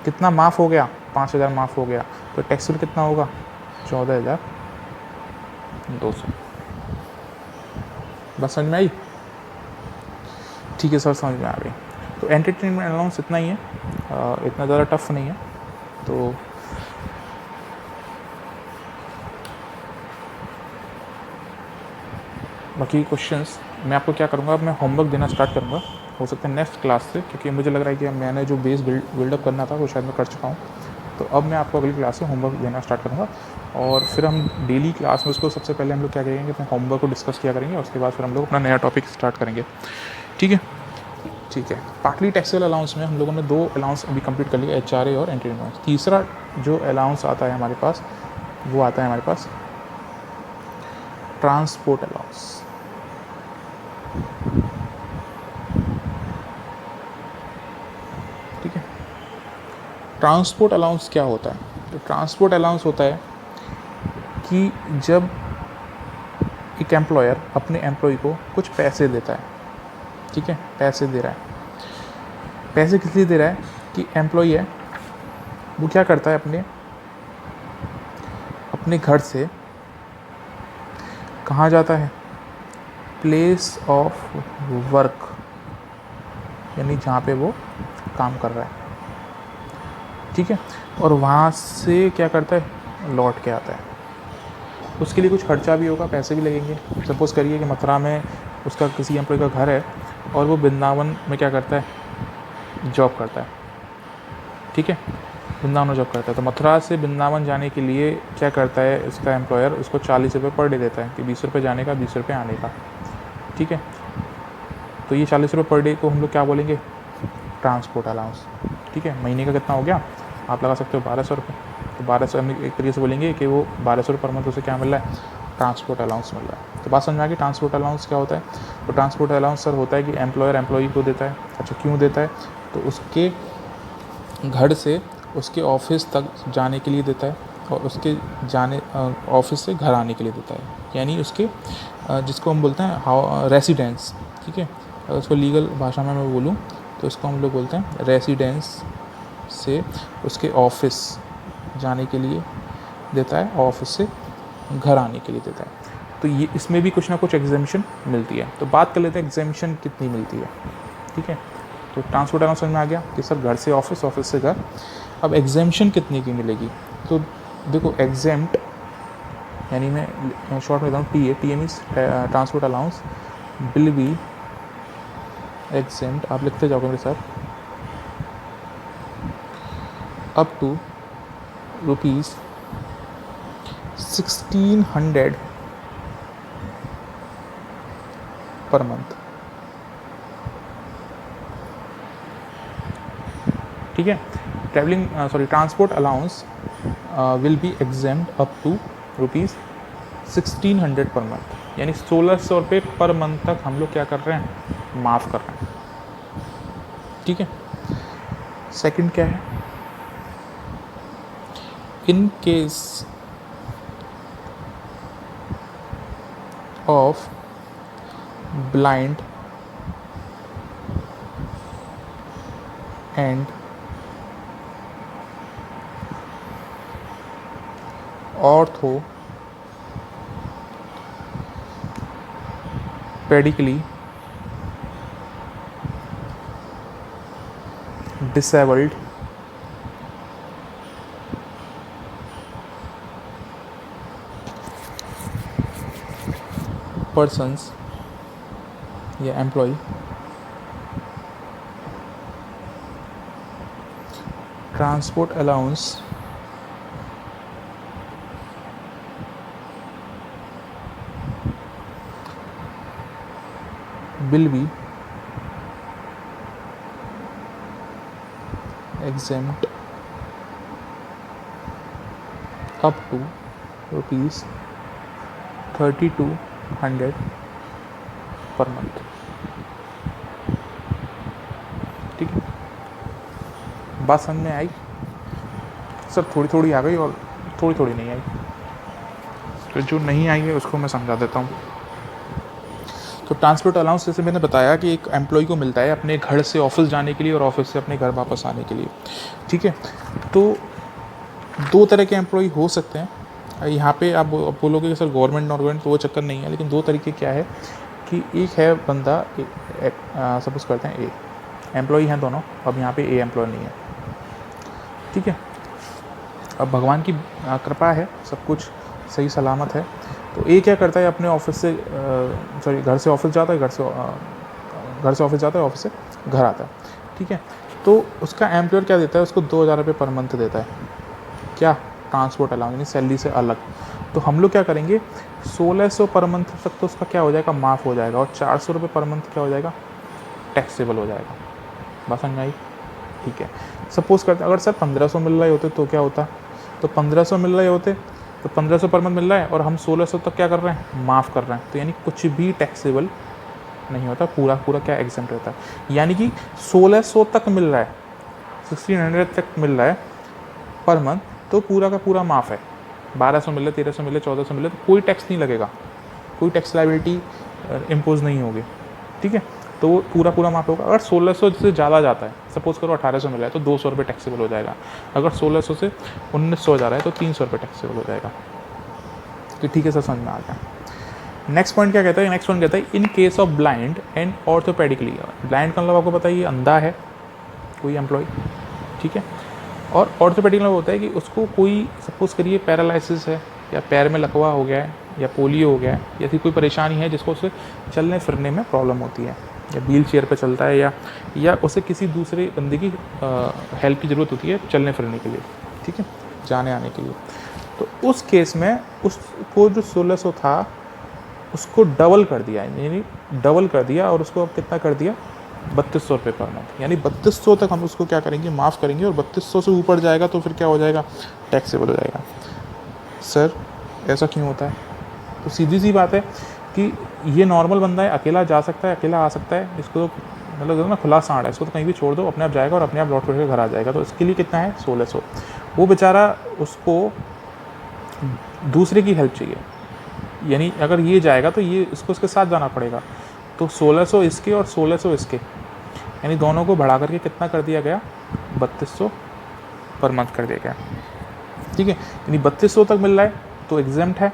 कितना माफ़ हो गया 5,000 माफ़ हो गया, तो टैक्सेबल कितना होगा 14,200। बस समझ में आई? ठीक है सर, समझ में आ गई। तो एंटरटेनमेंट अलाउंस इतना ही है, इतना ज़्यादा टफ नहीं है। तो बाकी क्वेश्चंस मैं आपको क्या करूँगा, अब मैं होमवर्क देना स्टार्ट करूँगा, हो सकता है नेक्स्ट क्लास से, क्योंकि मुझे लग रहा है कि मैंने जो बेस बिल्डअप करना था वो शायद मैं कर चुका हूँ। तो अब मैं आपको अगली क्लास से होमवर्क देना स्टार्ट करूँगा, और फिर हम डेली क्लास में उसको सबसे पहले हम लोग क्या करेंगे, अपने होमवर्क को डिस्कस किया करेंगे, उसके बाद फिर हम लोग अपना नया टॉपिक स्टार्ट करेंगे। ठीक है, ठीक है। पार्टली टैक्सेबल अलाउंस में हम लोगों ने 2 अलाउंस अभी कंप्लीट कर लिए, HRA और एंट्री अलाउंस। तीसरा जो अलाउंस आता है हमारे पास, वो आता है हमारे पास ट्रांसपोर्ट अलाउंस। ठीक है, ट्रांसपोर्ट अलाउंस क्या होता है? तो ट्रांसपोर्ट अलाउंस होता है कि जब एक एम्प्लॉयर अपने एम्प्लॉय को कुछ पैसे देता है, ठीक है, पैसे दे रहा है। पैसे किस लिए दे रहा है? कि एम्प्लॉय है वो क्या करता है, अपने घर से कहाँ जाता है, प्लेस ऑफ वर्क, यानी जहाँ पे वो काम कर रहा है, ठीक है, और वहाँ से क्या करता है, लौट के आता है। उसके लिए कुछ खर्चा भी होगा, पैसे भी लगेंगे। सपोज़ करिए कि मथुरा में उसका किसी एम्प्लॉय का घर है और वो वृंदावन में क्या करता है, जॉब करता है, ठीक है, वृंदावन में जॉब करता है। तो मथुरा से वृंदावन जाने के लिए क्या करता है उसका एम्प्लॉयर, उसको 40 रुपये पर डे देता है, कि 20 रुपये जाने का 20 रुपये आने का, ठीक है। तो ये 40 रुपये पर डे को हम लोग क्या बोलेंगे, ट्रांसपोर्ट अलाउंस, ठीक है। महीने का कितना हो गया, आप लगा सकते हो 1200 रुपये। तो 1200 हम एक तरीके से बोलेंगे कि वो 1200 रुपये पर मंथ उसे क्या मिल रहा है, ट्रांसपोर्ट अलाउंस मिल रहा है। तो बात समझ में आ गई, ट्रांसपोर्ट अलाउंस क्या होता है? तो ट्रांसपोर्ट अलाउंस सर होता है कि एम्प्लॉयर एम्प्लॉई को देता है। अच्छा, क्यों देता है? तो उसके घर से उसके ऑफिस तक जाने के लिए देता है, और उसके जाने ऑफिस से घर आने के लिए देता है, यानी उसके जिसको हम बोलते हैं रेसिडेंस, ठीक है। अगर उसको लीगल भाषा में मैं बोलूँ तो इसको हम लोग बोलते हैं रेसिडेंस से उसके ऑफिस जाने के लिए देता है, ऑफिस से घर आने के लिए देता है। तो ये इसमें भी कुछ ना कुछ एग्जेम्पशन मिलती है। तो बात कर लेते हैं एग्जेम्पशन कितनी मिलती है, ठीक है। तो ट्रांसपोर्ट अलाउंस समझ में आ गया कि सर घर से ऑफिस, ऑफिस से घर। अब एग्जेम्पशन कितने की मिलेगी? तो देखो, एग्जेम्प्ट यानी मैं शॉर्ट में बताऊँ, T A means transport allowance will be exempt, आप लिखते जाओगे मेरे साथ, अप टू ₹1600 पर मंथ, ठीक है। Transport allowance will be exempt up to ₹1600 per month, यानी 1600 रुपये पर मंथ तक हम लोग क्या कर रहे हैं, माफ़ कर रहे हैं, ठीक है। सेकंड क्या है, in case of blind and orthopaedically disabled persons या employee transport allowance will be exempt up to ₹3200 पर मंथ, ठीक है। बात समझ में आई? सर थोड़ी थोड़ी आ गई और थोड़ी थोड़ी नहीं आई, तो जो नहीं आई है उसको मैं समझा देता हूँ। तो तो ट्रांसपोर्ट अलाउंस जैसे मैंने बताया कि एक एम्प्लॉय को मिलता है अपने घर से ऑफिस जाने के लिए और ऑफिस से अपने घर वापस आने के लिए, ठीक है। तो दो तरह के एम्प्लॉय हो सकते हैं। यहाँ पे आप बोलोगे कि सर गवर्नमेंट तो वो चक्कर नहीं है, लेकिन दो तरीके क्या है कि एक है बंदा, सपोज करते हैं ए एम्प्लॉय हैं दोनों, अब यहाँ पे ए एम्प्लॉय नहीं है, ठीक है। अब भगवान की कृपा है, सब कुछ सही सलामत है। तो ए क्या करता है, अपने ऑफिस से सॉरी घर से ऑफिस जाता है, घर से ऑफिस जाता है, ऑफिस से घर आता है, ठीक है। तो उसका एम्प्लॉयर क्या देता है, उसको 2000 रुपये पर मंथ देता है, क्या, ट्रांसपोर्ट अलाउंस, यानी सैलरी से अलग। तो हम लोग क्या करेंगे, 1600 पर मंथ तक तो उसका क्या हो जाएगा, माफ़ हो जाएगा, और 400 रुपये पर मंथ क्या हो जाएगा, टैक्सेबल हो जाएगा। बात समझ में आई? ठीक है। सपोज़ करते हैं अगर सर 1500 मिल रहे होते तो क्या होता, तो 1500 मिल रहे होते तो 1500 पर मंथ मिल रहा है और हम 1600 तक क्या कर रहे हैं, माफ़ कर रहे हैं, तो यानी कुछ भी टैक्सेबल नहीं होता, पूरा पूरा क्या एग्जम्प्ट रहता है। यानी कि 1600 तक मिल रहा है, 1600 तक मिल रहा है पर मंथ, तो पूरा का पूरा माफ़ है। 1200 मिले, 1300 मिले, 1400 मिले, तो कोई टैक्स नहीं लगेगा, कोई टैक्स लायबिलिटी इम्पोज नहीं होगी, ठीक है। तो वो पूरा पूरा माफ़ होगा। अगर 1600 से ज़्यादा जाता है, सपोज़ करो 1800 मिला है तो 200 रुपये टैक्सेबल हो जाएगा। अगर 1600 से 1900 जा रहा है तो 300 रुपये टैक्सेबल हो जाएगा। तो ठीक है सर, समझ में आ गया। नेक्स्ट पॉइंट क्या कहता है, नेक्स्ट पॉइंट कहता है in case of blind and orthopaedically. Blind का मतलब आपको पता है, ये अंधा है कोई एम्प्लॉय, ठीक है। और ऑर्थोपेडिक मतलब होता है कि उसको कोई सपोज़ करिए पैरालिसिस है, या पैर में लकवा हो गया है, या पोलियो हो गया है, या फिर कोई परेशानी है जिसको उसे चलने फिरने में प्रॉब्लम होती है, या व्हील चेयर पर चलता है, या उसे किसी दूसरे बंदे की हेल्प की ज़रूरत होती है चलने फिरने के लिए, ठीक है, जाने आने के लिए। तो उस केस में उसको जो 1600 था उसको डबल कर दिया, यानी डबल कर दिया, और उसको अब कितना कर दिया, 3200 रुपये पर मंथ। यानी 3200 तक हम उसको क्या करेंगे, माफ़ करेंगे, और 3200 से ऊपर जाएगा तो फिर क्या हो जाएगा, टैक्सेबल हो जाएगा। सर ऐसा क्यों होता है? तो सीधी सी बात है कि ये नॉर्मल बंदा है, अकेला जा सकता है, अकेला आ सकता है, इसको तो मतलब ना खुला सांड है, इसको तो कहीं भी छोड़ दो, अपने आप जाएगा और अपने आप लौट फिर घर आ जाएगा। तो इसके लिए कितना है, 1600। वो बेचारा, उसको दूसरे की हेल्प चाहिए, यानी अगर ये जाएगा तो ये इसको उसके साथ जाना पड़ेगा। तो 1600 इसके और 1600 इसके, यानी दोनों को बढ़ा करके कितना कर दिया गया, 3200 पर मंथ कर दिया गया, ठीक है। यानी 3200 तक मिल रहा है तो एग्जेम्प्ट है,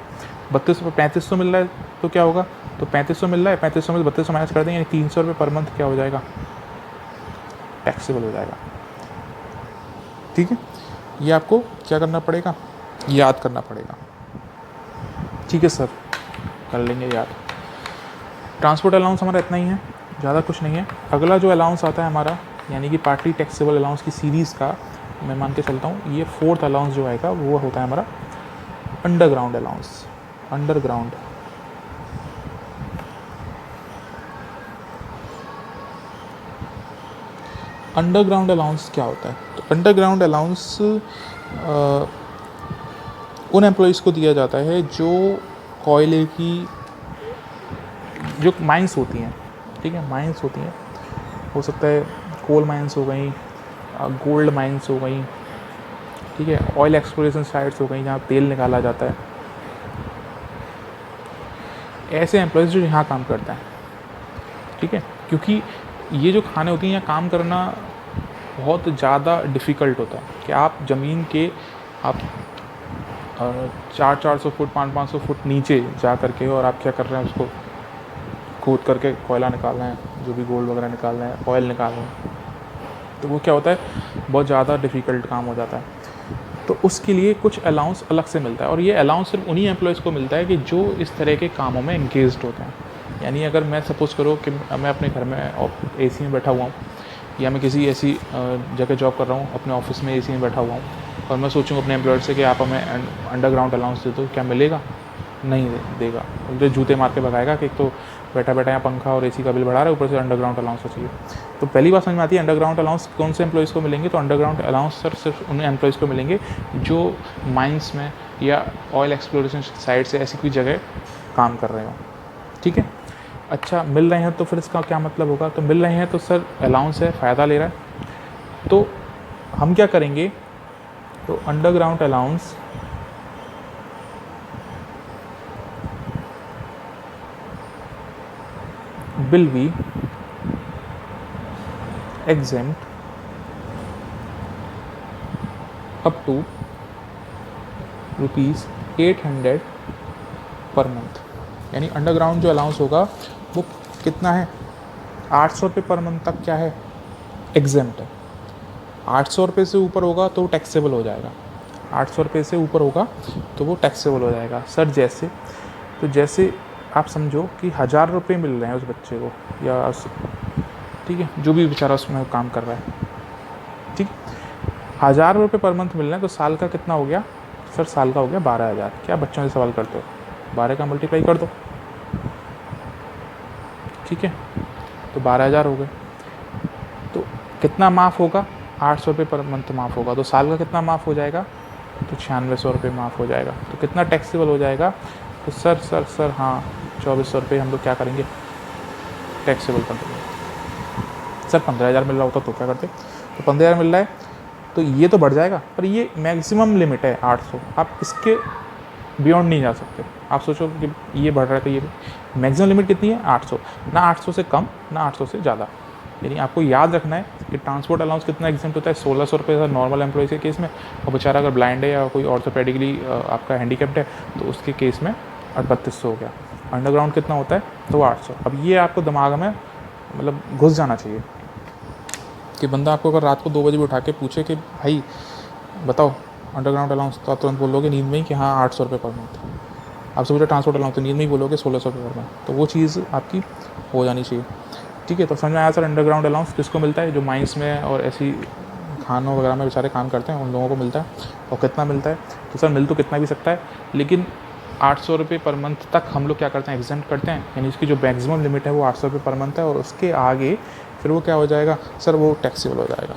3500 मिल रहा है तो क्या होगा, तो 3500 मिल रहा है, 3500 में 3200 माइनस कर देंगे, यानी 300 रुपये पर मंथ क्या हो जाएगा, टैक्सेबल हो जाएगा, ठीक है। ये आपको क्या करना पड़ेगा, याद करना पड़ेगा, ठीक है सर, कर लेंगे याद। ट्रांसपोर्ट अलाउंस हमारा इतना ही है, ज़्यादा कुछ नहीं है। अगला जो अलाउंस आता है हमारा, यानी कि पार्टली टैक्सेबल अलाउंस की सीरीज़ का, मैं मान के चलता हूँ ये 4th अलाउंस जो आएगा वो होता है हमारा underground allowance. Underground underground allowance क्या होता है, तो अंडरग्राउंड अलाउंस उन एम्प्लॉयज़ को दिया जाता है जो कोयले की जो माइंस होती हैं, ठीक है, माइंस होती हैं, हो सकता है कोल माइंस हो गई, गोल्ड माइंस हो गई, ठीक है, ऑयल एक्सप्लोरेशन साइट्स हो गई जहाँ तेल निकाला जाता है। ऐसे एम्प्लॉयज़ जो यहाँ काम करते हैं, ठीक है, क्योंकि ये जो खाने होती हैं यहाँ काम करना बहुत ज़्यादा डिफ़िकल्ट होता है कि आप ज़मीन के आप 400 फुट 500 फुट नीचे जा करके और आप क्या कर रहे हैं, उसको खोद करके कोयला निकाल रहे हैं, जो भी गोल्ड वगैरह निकाल रहे हैं, ऑयल निकाल रहे हैं, तो वो क्या होता है, बहुत ज़्यादा डिफ़िकल्ट काम हो जाता है। तो उसके लिए कुछ अलाउंस अलग से मिलता है, और ये अलाउंस सिर्फ उन्हीं एम्प्लॉयज़ को मिलता है कि जो इस तरह के कामों में एंगेज्ड होते हैं। यानी अगर मैं सपोज़ करो कि मैं अपने घर में AC में बैठा हुआ हूँ, या मैं किसी ऐसी जगह जॉब कर रहा हूँ, अपने ऑफिस में AC में बैठा हुआ हूँ, और मैं सोचूँ अपने एम्प्लॉयर से कि आप हमें अंडरग्राउंड अलाउंस दे दो, क्या मिलेगा, नहीं देगा, मुझे जूते मार के भगाएगा कि एक तो बैठा बैठा यहाँ पंखा और AC का बिल बढ़ा रहा है, ऊपर से अंडरग्राउंड अलाउंस चाहिए। तो पहली बात समझ में आती है अंडरग्राउंड अलाउंस कौन से एम्प्लॉयज़ को मिलेंगे, तो अंडरग्राउंड अलाउंस सिर्फ उन एम्प्लॉयज़ को मिलेंगे जो माइंस में या ऑयल एक्सप्लोरेशन साइट से ऐसी कोई जगह काम कर रहे हो, ठीक है। अच्छा, मिल रहे हैं तो फिर इसका क्या मतलब होगा, तो मिल रहे हैं तो सर अलाउंस है, फ़ायदा ले रहा है, तो हम क्या करेंगे, तो underground allowance will be exempt up to ₹800 per month. यानी अंडरग्राउंड जो अलाउंस होगा वो कितना है, 800 रुपये पर मंथ तक क्या है, एग्जेम्प्ट है। 800 रुपये से ऊपर होगा तो वो टैक्सेबल हो जाएगा, 800 रुपये से ऊपर होगा तो वो टैक्सेबल हो जाएगा। सर जैसे आप समझो कि 1000 रुपये मिल रहे हैं उस बच्चे को, या ठीक है जो भी बेचारा उसमें काम कर रहा है, ठीक, 1000 रुपये पर मंथ मिल रहे हैं, तो साल का कितना हो गया सर, साल का हो गया 12,000। क्या बच्चों से सवाल करते हो, 12 का मल्टीप्लाई कर दो, ठीक है, तो 12,000 हो गए। तो कितना माफ़ होगा, 800 रुपये पर मंथ माफ़ होगा, तो साल का कितना माफ़ हो जाएगा, तो 9600 रुपये माफ़ हो जाएगा। तो कितना टैक्सेबल हो जाएगा, तो सर हाँ 2400 रुपये हम लोग क्या करेंगे, टैक्सेबल कर देंगे। सर 15,000 मिल रहा होता तो क्या करते, तो 15,000 मिल रहा है तो ये तो बढ़ जाएगा, पर ये मैक्सिमम लिमिट है 800, आप इसके बियॉन्ड नहीं जा सकते। आप सोचो कि ये बढ़ रहा है तो ये मैक्सिमम लिमिट कितनी है, 800, ना 800 से कम ना 800 से ज़्यादा। यानी आपको याद रखना है कि ट्रांसपोर्ट अलाउंस कितना एग्जेम्प्ट होता है, 1600 रुपये नॉर्मल एम्प्लॉयज़ के केस में, और बेचारा अगर ब्लाइंड है या कोई ऑर्थोपेडिकली आपका हैंडीकैप्ड है तो उसके केस में 3800 हो गया। अंडरग्राउंड कितना होता है, तो 800। अब ये आपको दिमाग में मतलब घुस जाना चाहिए कि बंदा आपको अगर रात को 2 बजे भी उठा के पूछे कि भाई बताओ अंडरग्राउंड अलाउंस, तो आप तुरंत बोलोगे नींद में ही कि हाँ 800 रुपये पर मंथ। आपसे पूछा ट्रांसपोर्ट अलाउंस, तो नींद में ही बोलोगे 1600 रुपये पर मंथ। तो वो चीज़ आपकी हो जानी चाहिए, ठीक है। तो समझ में आया सर, अंडरग्राउंड अलाउंस किसको मिलता है, जो माइंस में और ऐसी खानों वगैरह में बेचारे काम करते हैं उन लोगों को मिलता है। और कितना मिलता है, तो सर मिल तो कितना भी सकता है, लेकिन 800 रुपये पर मंथ तक हम लोग क्या करते हैं, एग्जेम्प्ट करते हैं। यानी इसकी जो मैक्सिमम लिमिट है वो 800 रुपये पर मंथ है, और उसके आगे फिर वो क्या हो जाएगा सर, वो टैक्सेबल हो जाएगा।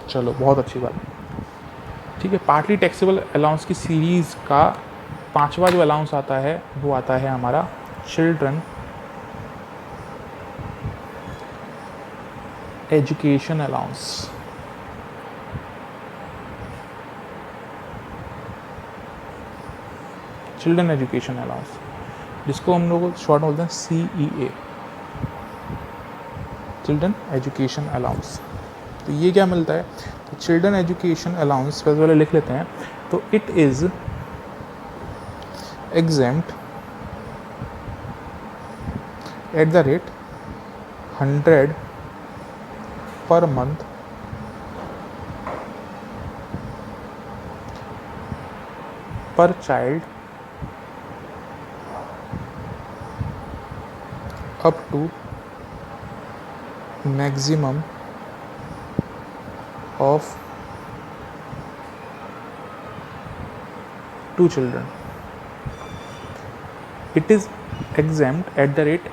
चलो बहुत अच्छी बात, ठीक है। पार्टली टैक्सेबल अलाउंस की सीरीज़ का 5वां जो अलाउंस आता है वो आता है हमारा children education allowance. Children education allowance, जिसको हम लोग शॉर्ट में बोलते हैं CEA, चिल्ड्रन एजुकेशन अलाउंस। तो ये क्या मिलता है, तो चिल्ड्रन एजुकेशन अलाउंस पहले लिख लेते हैं। तो it is exempt at the rate 100 per month per child up to maximum of 2 children. It is exempt at the rate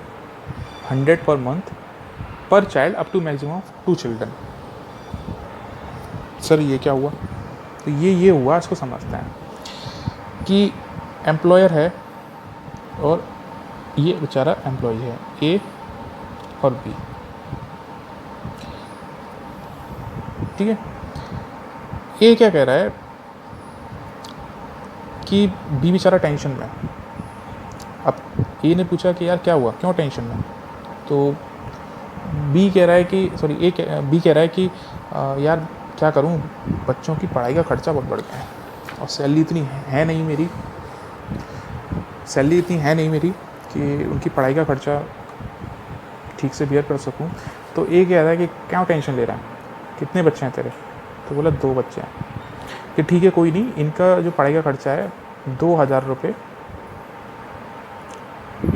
100 per month per child up to maximum of 2 children. Sir ये क्या हुआ, तो ये हुआ, इसको समझते हैं कि एम्प्लॉयर है और ये बेचारा एम्प्लॉय है, A और B, ठीक है। ए क्या कह रहा है कि बी बेचारा टेंशन में। अब ए ने पूछा कि यार क्या हुआ, क्यों टेंशन में, तो बी कह रहा है कि बी कह रहा है कि यार क्या करूं, बच्चों की पढ़ाई का खर्चा बहुत बढ़ गया है और सैलरी इतनी है नहीं मेरी कि उनकी पढ़ाई का खर्चा ठीक से बियर कर सकूं। तो ए कह रहा है कि क्यों टेंशन ले रहा है, कितने बच्चे हैं तेरे, तो बोला 2 बच्चे हैं। कि ठीक है कोई नहीं, इनका जो पढ़ाई का खर्चा है 2000 रुपये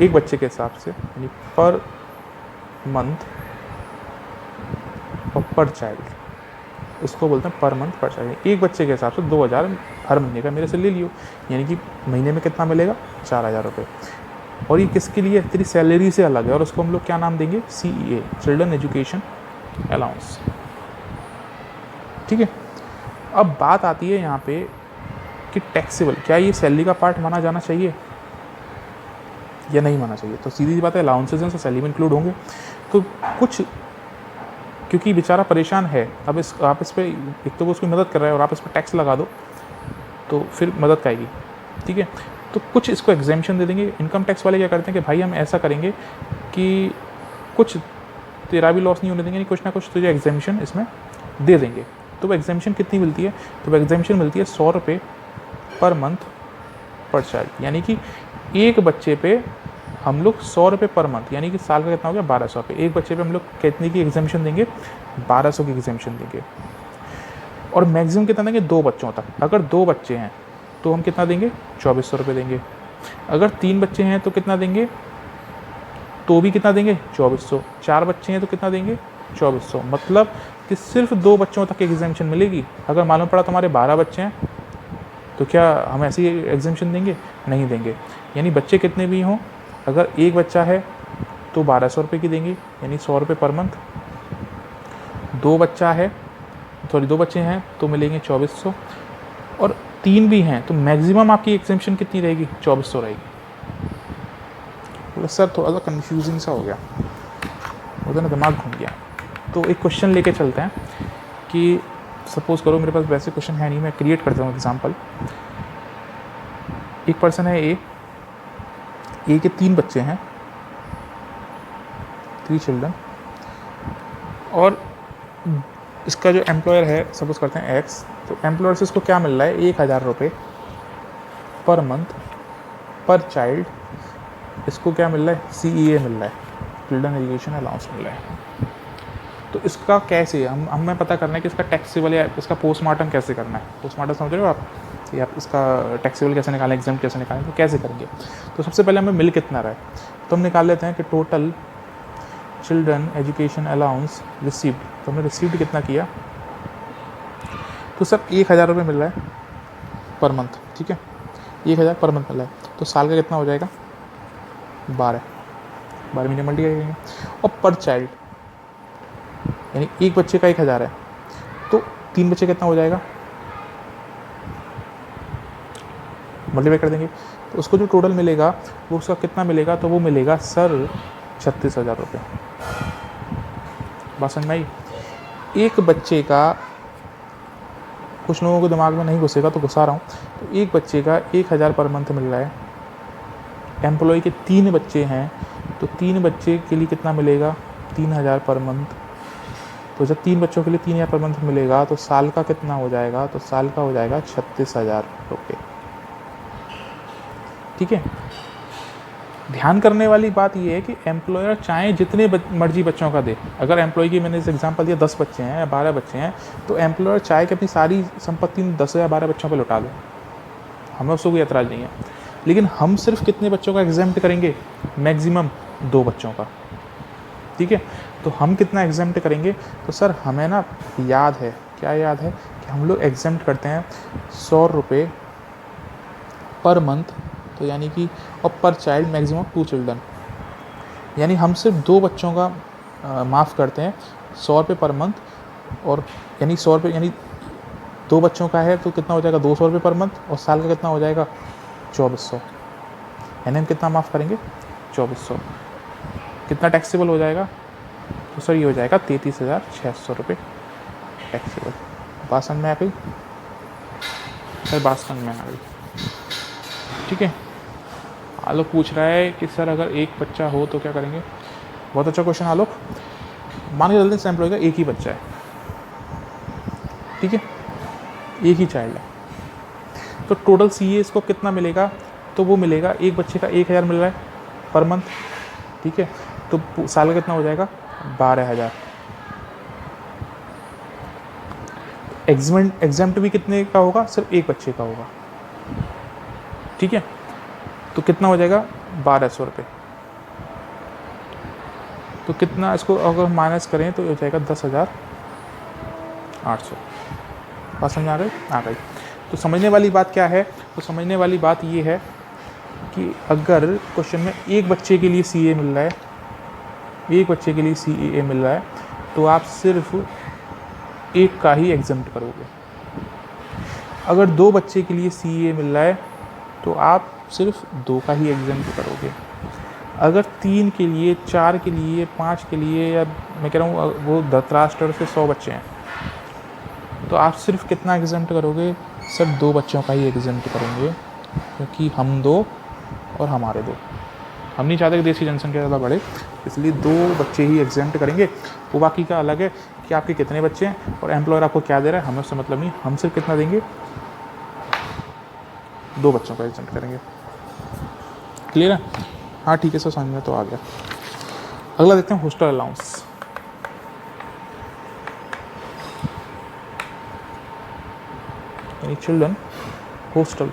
एक बच्चे के हिसाब से, यानी पर मंथ और पर चाइल्ड, इसको बोलते हैं पर मंथ पर चाइल्ड। एक बच्चे के हिसाब से 2000 हर महीने का मेरे से ले लियो, यानी कि महीने में कितना मिलेगा, 4000 रुपये। और ये किसके लिए, तेरी सैलरी से अलग है, और उसको हम लोग क्या नाम देंगे, CEA, चिल्ड्रन एजुकेशन अलाउंस, ठीक है। अब बात आती है यहाँ पे कि टैक्सेबल, क्या ये सैलरी का पार्ट माना जाना चाहिए या नहीं माना चाहिए। तो सीधी सी बात है, अलाउंसेज हैं तो सैलरी में इंक्लूड होंगे। तो कुछ, क्योंकि बेचारा परेशान है, अब आप इस पर एक तो वो उसकी मदद कर रहा है और आप इस पर टैक्स लगा दो तो फिर मदद आएगी, ठीक है। तो कुछ इसको एग्जेम्पशन दे देंगे। इनकम टैक्स वाले क्या करते हैं कि भाई हम ऐसा करेंगे कि कुछ तेरा भी लॉस नहीं होने देंगे, कुछ ना कुछ तुझे एग्जामिशन इसमें दे देंगे। तो वो एग्जामिशन कितनी मिलती है? तो वो एग्जामिशन मिलती है 100 रुपये पर मंथ पर चाइल्ड, यानी कि एक बच्चे पे हम लोग 100 रुपये पर मंथ, यानी कि साल का कितना हो गया 1200 रुपये। एक बच्चे पे हम लोग कितने की एग्जामिशन देंगे? 1200 की एग्जामिशन देंगे। और मैक्सिमम कितना देंगे? 2 बच्चों तक। अगर 2 बच्चे हैं तो हम कितना देंगे? 2400 रुपये देंगे। अगर 3 बच्चे हैं तो कितना देंगे? तो भी कितना देंगे? 2400। 4 बच्चे हैं तो कितना देंगे? 2400। मतलब कि सिर्फ 2 बच्चों तक एग्जामिशन मिलेगी। अगर मालूम पड़ा तुम्हारे 12 बच्चे हैं तो क्या हम ऐसी एग्जामिशन देंगे? नहीं देंगे। यानी बच्चे कितने भी हों, अगर एक बच्चा है तो 1200 रुपये की देंगे, यानी 100 रुपये पर मंथ। 2 बच्चे हैं तो मिलेंगे 2400। और 3 भी हैं तो मैक्सिमम आपकी एग्जामिशन कितनी रहेगी? 2400 रहेगी। तो सर थोड़ा सा कन्फ्यूजिंग सा हो गया, उधर ना दिमाग घूम गया। तो एक क्वेश्चन लेके चलते हैं कि सपोज़ करो मेरे पास वैसे क्वेश्चन है नहीं, मैं क्रिएट करता हूँ एग्जांपल। एक पर्सन है ए के 3 बच्चे हैं, 3 चिल्ड्रन, और इसका जो एम्प्लॉयर है सपोज करते हैं एक्स, तो एम्प्लॉयर से इसको क्या मिल रहा है? 1000 रुपये पर मंथ पर चाइल्ड। इसको क्या मिल रहा है? CEA मिल रहा है, चिल्ड्रन एजुकेशन अलाउंस मिल रहा है। तो इसका कैसे हमें पता करना है कि इसका टैक्सेबल या इसका पोस्टमार्टम कैसे करना है? पोस्टमार्टम समझ रहे हो आप, कि आप इसका टैक्सेबल कैसे निकालें, एग्जाम कैसे निकालें, तो कैसे करेंगे? तो सबसे पहले हमें मिल कितना रहा है, तो हम निकाल लेते हैं कि total children education allowance received. तो हमने रिसीव्ड कितना किया? तो सर 1000 रुपये मिल रहा है पर मंथ, ठीक है, 1000 पर मंथ मिल रहा है। तो साल का कितना हो जाएगा? 12 महीने मल्टीप्लाई करेंगे। और पर चाइल्ड यानी एक बच्चे का 1000 है, तो 3 बच्चे कितना हो जाएगा? मल्टीप्लाई कर देंगे। तो उसको जो टोटल मिलेगा वो उसका कितना मिलेगा? तो वो मिलेगा सर 36,000 रुपये। बात समझ में आई? एक बच्चे का, कुछ लोगों को दिमाग में नहीं घुसेगा तो घुसा रहा हूँ, तो एक बच्चे का 1000 पर मंथ मिल रहा है। एम्प्लॉय के 3 बच्चे हैं तो 3 बच्चे के लिए कितना मिलेगा? 3000 पर मंथ। तो जब 3 बच्चों के लिए 3000 पर मंथ मिलेगा तो साल का कितना हो जाएगा? तो साल का हो जाएगा 36,000 रुपये, ठीक है। ध्यान करने वाली बात यह है कि एम्प्लॉयर चाहे जितने मर्जी बच्चों का दे। अगर एम्प्लॉय की, मैंने इस एग्जांपल दिया 10 बच्चे हैं या 12 बच्चे हैं, तो एम्प्लॉयर चाहे कि अपनी सारी संपत्ति 10 या 12 बच्चों पर लौटा दे, हमें उसको कोई एतराज़ नहीं है। लेकिन हम सिर्फ कितने बच्चों का एग्जाम्प्ट करेंगे? मैक्सिमम 2 बच्चों का, ठीक है। तो हम कितना एग्जाम्प्ट करेंगे? तो सर हमें ना याद है, क्या याद है कि हम लोग एग्जाम्प्ट करते हैं 100 रुपये पर मंथ, तो यानी कि और पर चाइल्ड मैक्सिमम 2 चिल्ड्रन, यानी हम सिर्फ 2 बच्चों का माफ़ करते हैं 100 रुपये पर मंथ। और यानी 100 रुपये यानी 2 बच्चों का है तो कितना हो जाएगा? 200 रुपये पर मंथ। और साल का कितना हो जाएगा? 2400। यानी हम कितना माफ़ करेंगे? 2400। कितना टैक्सेबल हो जाएगा? तो सर ये हो जाएगा 33,600 रुपये टैक्सेबल। बात समझ में आ गई सर? बात समझ में आ गई, ठीक है। आलोक पूछ रहा है कि सर अगर एक बच्चा हो तो क्या करेंगे? बहुत अच्छा क्वेश्चन आलोक। मान के चलते हैं एम्प्लॉय का एक ही बच्चा है, ठीक है, एक ही चाइल्ड है, तो टोटल CA इसको कितना मिलेगा? तो वो मिलेगा, एक बच्चे का 1000 मिल रहा है पर मंथ, ठीक है, तो साल का कितना हो जाएगा? 12,000। एग्जाम्प्ट भी कितने का होगा? सिर्फ एक बच्चे का होगा, ठीक है। तो कितना हो जाएगा? 1200 रुपये। तो कितना, इसको अगर माइनस करें तो हो जाएगा 10,800। बात समझ आ गई? आ गई। तो समझने वाली बात क्या है? तो समझने वाली बात ये है कि अगर क्वेश्चन में एक बच्चे के लिए CA मिल रहा है, एक बच्चे के लिए CEA मिल रहा है, तो आप सिर्फ एक का ही एग्जाम्प्ट करोगे। अगर 2 बच्चे के लिए CA मिल रहा है तो आप सिर्फ 2 का ही एग्जाम्प्ट करोगे। अगर 3 के लिए, 4 के लिए, 5 के लिए, या मैं कह रहा हूँ वो धृतराष्ट्र से 100 बच्चे हैं, तो आप सिर्फ कितना एग्जाम्प्ट करोगे? सिर्फ 2 बच्चों का ही एग्जाम्प्ट करेंगे, क्योंकि हम 2 और हमारे 2, हम नहीं चाहते कि देश की जनसंख्या ज़्यादा बढ़े, इसलिए 2 बच्चे ही एग्जेम्प्ट करेंगे। वो बाकी का अलग है कि आपके कितने बच्चे हैं और एम्प्लॉयर आपको क्या दे रहा है, हमें उससे मतलब नहीं, हम सिर्फ कितना देंगे, 2 बच्चों का एग्जेम्प्ट करेंगे। क्लियर है? हाँ ठीक है सर, समझ में तो आ गया। अगला देखते हैं हॉस्टल अलाउंस। यानी चिल्ड्रन हॉस्टल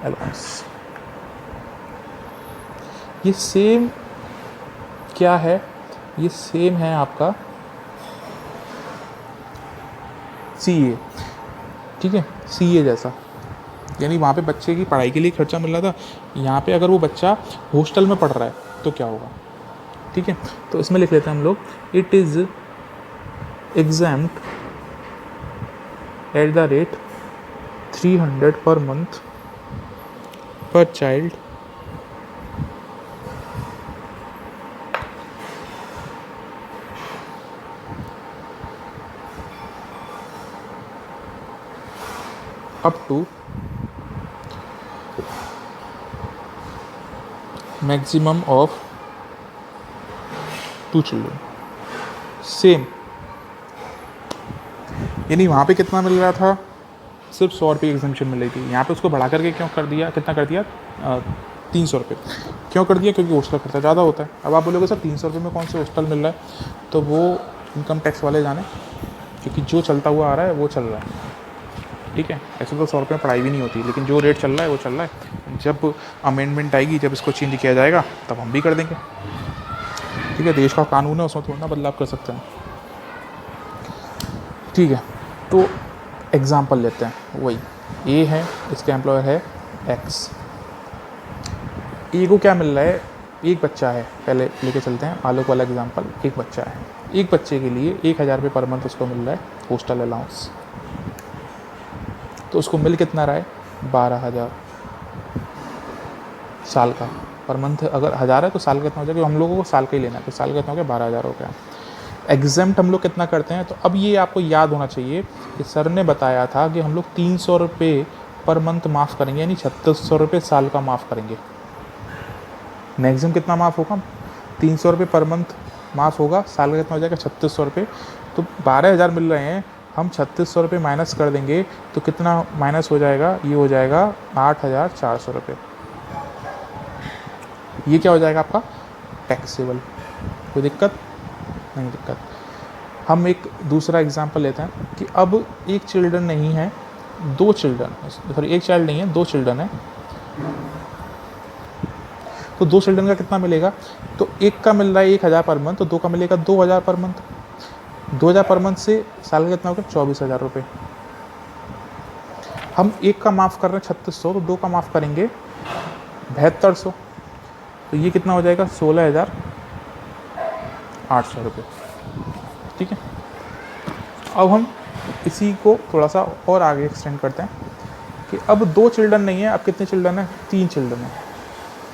अलाउंस। ये सेम क्या है, ये सेम है आपका CA, ठीक है, CA जैसा। यानी वहाँ पे बच्चे की पढ़ाई के लिए खर्चा मिल रहा था, यहाँ पे अगर वो बच्चा हॉस्टल में पढ़ रहा है तो क्या होगा, ठीक है। तो इसमें लिख लेते हैं हम लोग, it is exempt at the rate 300 per month per child up to maximum of 2 children। Same, यानी वहाँ पे कितना मिल रहा था, सिर्फ 100 रुपये एग्जामेशन मिल रही थी, यहाँ पे उसको बढ़ा करके क्यों कर दिया, कितना कर दिया, 300 रुपये। क्यों कर दिया, क्योंकि हॉस्टल खर्चा ज़्यादा होता है। अब आप बोलोगे सर 300 रुपये में कौन से हॉस्टल मिल रहा है, तो वो इनकम टैक्स वाले जाने, क्योंकि जो चलता हुआ आ रहा है वो चल रहा है, ठीक है। ऐसे तो 100 रुपये में पढ़ाई भी नहीं होती, लेकिन जो रेट चल रहा है वो चल रहा है। जब अमेंडमेंट आएगी, जब इसको चेंज किया जाएगा, तब हम भी कर देंगे, ठीक है। देश का कानून है, उसमें थोड़ा ना बदलाव कर सकते हैं, ठीक है। तो एग्जाम्पल लेते हैं, वही ए है, इसका एम्प्लॉयर है X। ए को क्या मिल रहा है, एक बच्चा है, पहले लेके चलते हैं आलोक वाला एग्जाम्पल। एक बच्चा है, एक बच्चे के लिए 1000 रुपये पर मंथ उसको मिल रहा है हॉस्टल अलाउंस। तो उसको मिल कितना रहा है, 12,000 साल का पर मंथ। अगर 1000 है तो साल का कितना हो जाएगा, हम लोगों को साल का ही लेना है, तो साल का कितना हो गया, 12,000 हो गया। एग्जाम्प्ट हम लोग कितना करते हैं, तो अब ये आपको याद होना चाहिए कि सर ने बताया था कि हम लोग 300 रुपये पर मंथ माफ़ करेंगे, यानी 3600 रुपये साल का माफ़ करेंगे। मैक्सिमम कितना माफ़ होगा, 300 रुपये पर मंथ माफ़ होगा, साल का कितना हो जाएगा, 3600 रुपये। तो 12,000 मिल रहे हैं, हम 3600 रुपये माइनस कर देंगे तो कितना माइनस हो जाएगा, ये हो जाएगा 8,400 रुपये। ये क्या हो जाएगा आपका, टैक्सेबल। कोई दिक्कत नहीं, दिक्कत। हम एक दूसरा एग्जांपल लेते हैं कि अब एक चिल्ड्रन नहीं है, 2 चिल्ड्रन, सॉरी एक चाइल्ड नहीं है, 2 चिल्ड्रन है। तो 2 चिल्ड्रन का कितना मिलेगा, तो एक का मिल रहा है 1000 पर मंथ, तो 2 का मिलेगा 2000 पर मंथ। 2000 पर मंथ से साल का कितना होगा, 24,000 रुपये। हम एक का माफ़ कर रहे हैं 3600, तो 2 का माफ़ करेंगे 7200, तो ये कितना हो जाएगा, 16,800 रुपये, ठीक है। अब हम इसी को थोड़ा सा और आगे एक्सटेंड करते हैं कि अब 2 चिल्ड्रन नहीं है, अब कितने चिल्ड्रन है, 3 चिल्ड्रन है।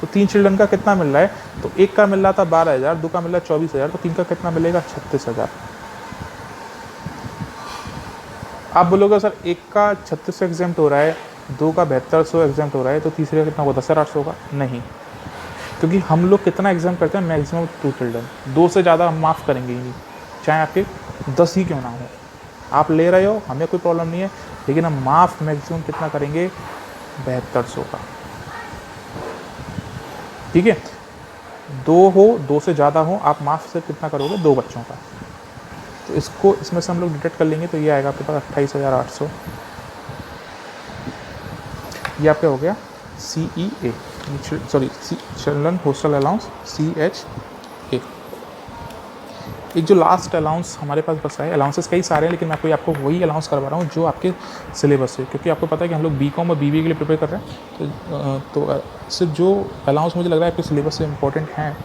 तो 3 चिल्ड्रन का कितना मिल रहा है, तो एक का मिल रहा था 12,000, 2 का मिल रहा है 24,000, तो 3 का कितना मिलेगा, 36,000। आप बोलोगे सर एक का 3600 एग्जाम्प्ट हो रहा है, 2 का 7200 एग्जाम्प्ट हो रहा है, तो तीसरे का कितना होगा, 10,800 होगा। नहीं, क्योंकि हम लोग कितना एग्जाम करते हैं, मैक्सिमम 2 चिल्ड्रन, 2 से ज़्यादा हम माफ़ करेंगे ही नहीं, चाहे आपके 10 ही क्यों ना हो। आप ले रहे हो, हमें कोई प्रॉब्लम नहीं है, लेकिन हम माफ़ मैक्सिमम कितना करेंगे, 7200 का, ठीक है। 2 हो, 2 से ज़्यादा हो, आप माफ़ से कितना करोगे, 2 बच्चों का। तो इसको इसमें से हम लोग डिटेक्ट कर लेंगे, तो ये आएगा आपके पास 28,800। ये आपका हो गया CEA, sorry children hostel allowance, CHA। एक जो लास्ट अलाउंस हमारे पास बचा है, अलाउंसेस कई सारे हैं, लेकिन मैं आपको वही अलाउंस करवा रहा हूँ जो आपके सिलेबस है, क्योंकि आपको पता है कि हम लोग BCom और BBA के लिए प्रिपेयर कर रहे हैं। तो सिर्फ जो अलाउंस मुझे लग रहा है आपके सिलेबस से इंपॉर्टेंट हैं,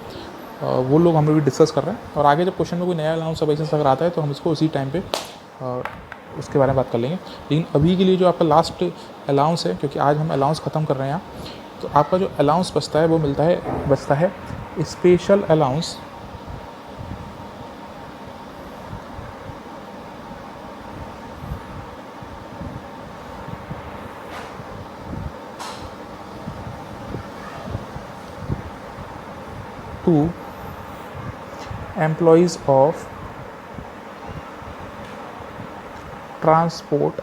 वो लोग हम लोग भी डिस्कस कर रहे हैं। और आगे जब क्वेश्चन में कोई नया अलाउंस सब ऐसे अगर आता है, तो हम इसको उसी टाइम पे उसके बारे में बात कर लेंगे। लेकिन अभी के लिए जो आपका लास्ट अलाउंस है, क्योंकि आज हम अलाउंस ख़त्म कर रहे हैं यहाँ, तो आपका जो अलाउंस बचता है वो बचता है special allowance to employees of transport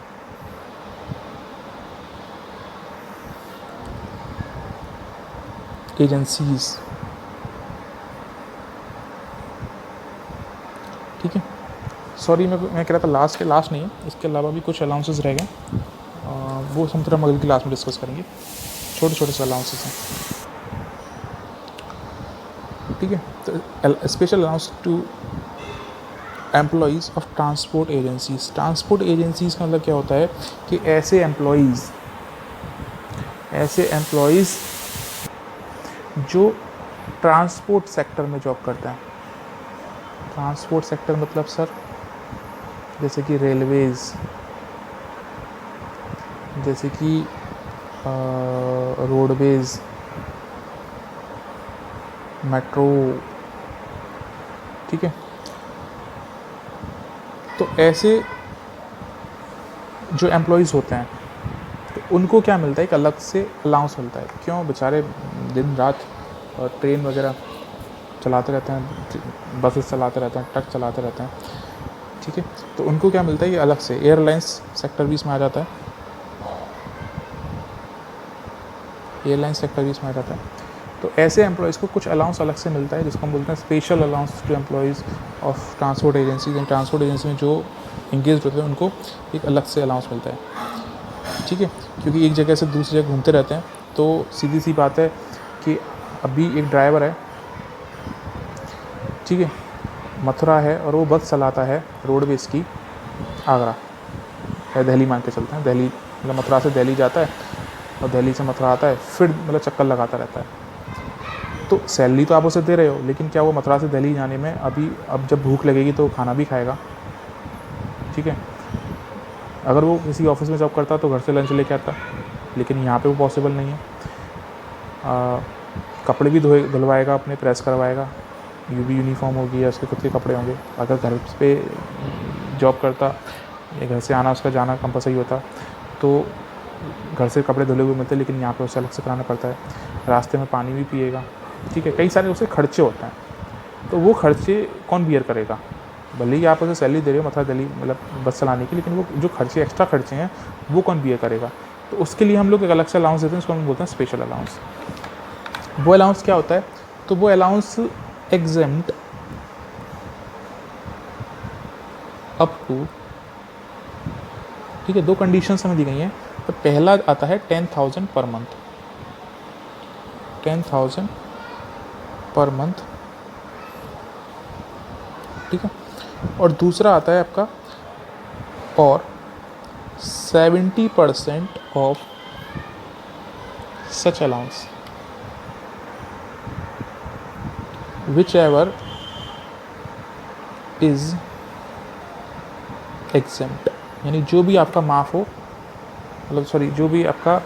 agencies. ठीक है, सॉरी मैं कह रहा था लास्ट नहीं है, इसके अलावा भी कुछ अलाउंसेस रह गए, वो हम थोड़ा अगली क्लास में डिस्कस करेंगे। छोटे छोटे से अलाउंसेस हैं। ठीक है, तो special allowance to employees of transport agencies. Transport agencies का मतलब क्या होता है कि ऐसे एम्प्लॉयज़ जो ट्रांसपोर्ट सेक्टर में जॉब करते हैं। ट्रांसपोर्ट सेक्टर मतलब सर जैसे कि रेलवेज़, जैसे कि रोडवेज़, मेट्रो। ठीक है, तो ऐसे जो एम्प्लॉयज़ होते हैं तो उनको क्या मिलता है, एक अलग से अलाउंस मिलता है। क्यों? बेचारे दिन रात ट्रेन वगैरह चलाते रहते हैं, बसेस चलाते रहते हैं, ट्रक चलाते रहते हैं। ठीक है, तो उनको क्या मिलता है, ये अलग से। एयरलाइंस सेक्टर भी इसमें आ जाता है, एयरलाइन सेक्टर भी इसमें आ जाता है। तो ऐसे एम्प्लॉयज़ को कुछ अलाउंस अलग से मिलता है, जिसको हम बोलते हैं special allowance to employees of transport agencies. And transport agency में जो इंगेज होते हैं उनको एक अलग से अलाउंस मिलता है। ठीक है, क्योंकि एक जगह से दूसरी जगह घूमते रहते हैं, तो सीधी सी बात है कि अभी एक ड्राइवर है, ठीक है, मथुरा है और वो बस चलाता है रोडवेज़ की आगरा या दिल्ली मान के चलते हैं। दिल्ली मतलब मथुरा से दिल्ली जाता है और दिल्ली से मथुरा आता है, फिर मतलब चक्कर लगाता रहता है। तो सैलरी तो आप उसे दे रहे हो, लेकिन क्या वो मथुरा से दिल्ली जाने में अब जब भूख लगेगी तो खाना भी खाएगा? ठीक है, अगर वो किसी ऑफिस में जॉब करता तो घर से लंच लेके आता, लेकिन यहाँ पे वो पॉसिबल नहीं है। कपड़े भी धुलवाएगा, अपने प्रेस करवाएगा, यूनिफॉर्म होगी या उसके खुद के कपड़े होंगे। अगर घर पे जॉब करता या घर से आना उसका जाना कंपलसरी होता तो घर से कपड़े धुले हुए मिलते, लेकिन यहाँ पे उसे अलग से कराना पड़ता है। रास्ते में पानी भी पिएगा। ठीक है, कई सारे उसे खर्चे होते हैं, तो वो खर्चे कौन बियर करेगा? भले ही आप उसे सैलरी दे रहे हो मथुरा दिल्ली मतलब बस चलाने की, लेकिन वो जो खर्चे एक्स्ट्रा खर्चे हैं वो कौन बियर करेगा? तो उसके लिए हम लोग एक अलग से अलाउंस देते हैं, उसको हम बोलते हैं स्पेशल अलाउंस। वो अलाउंस क्या होता है? तो वो अलाउंस एग्जेम्प्ट अप टू, ठीक है, 2 कंडीशंस हमें दी गई हैं। तो पहला आता है 10,000 पर मंथ, 10,000 पर मंथ। ठीक है, और दूसरा आता है आपका और 70% of such allowance which ever is exempt. यानी जो भी आपका माफ़ हो, मतलब सॉरी जो भी आपका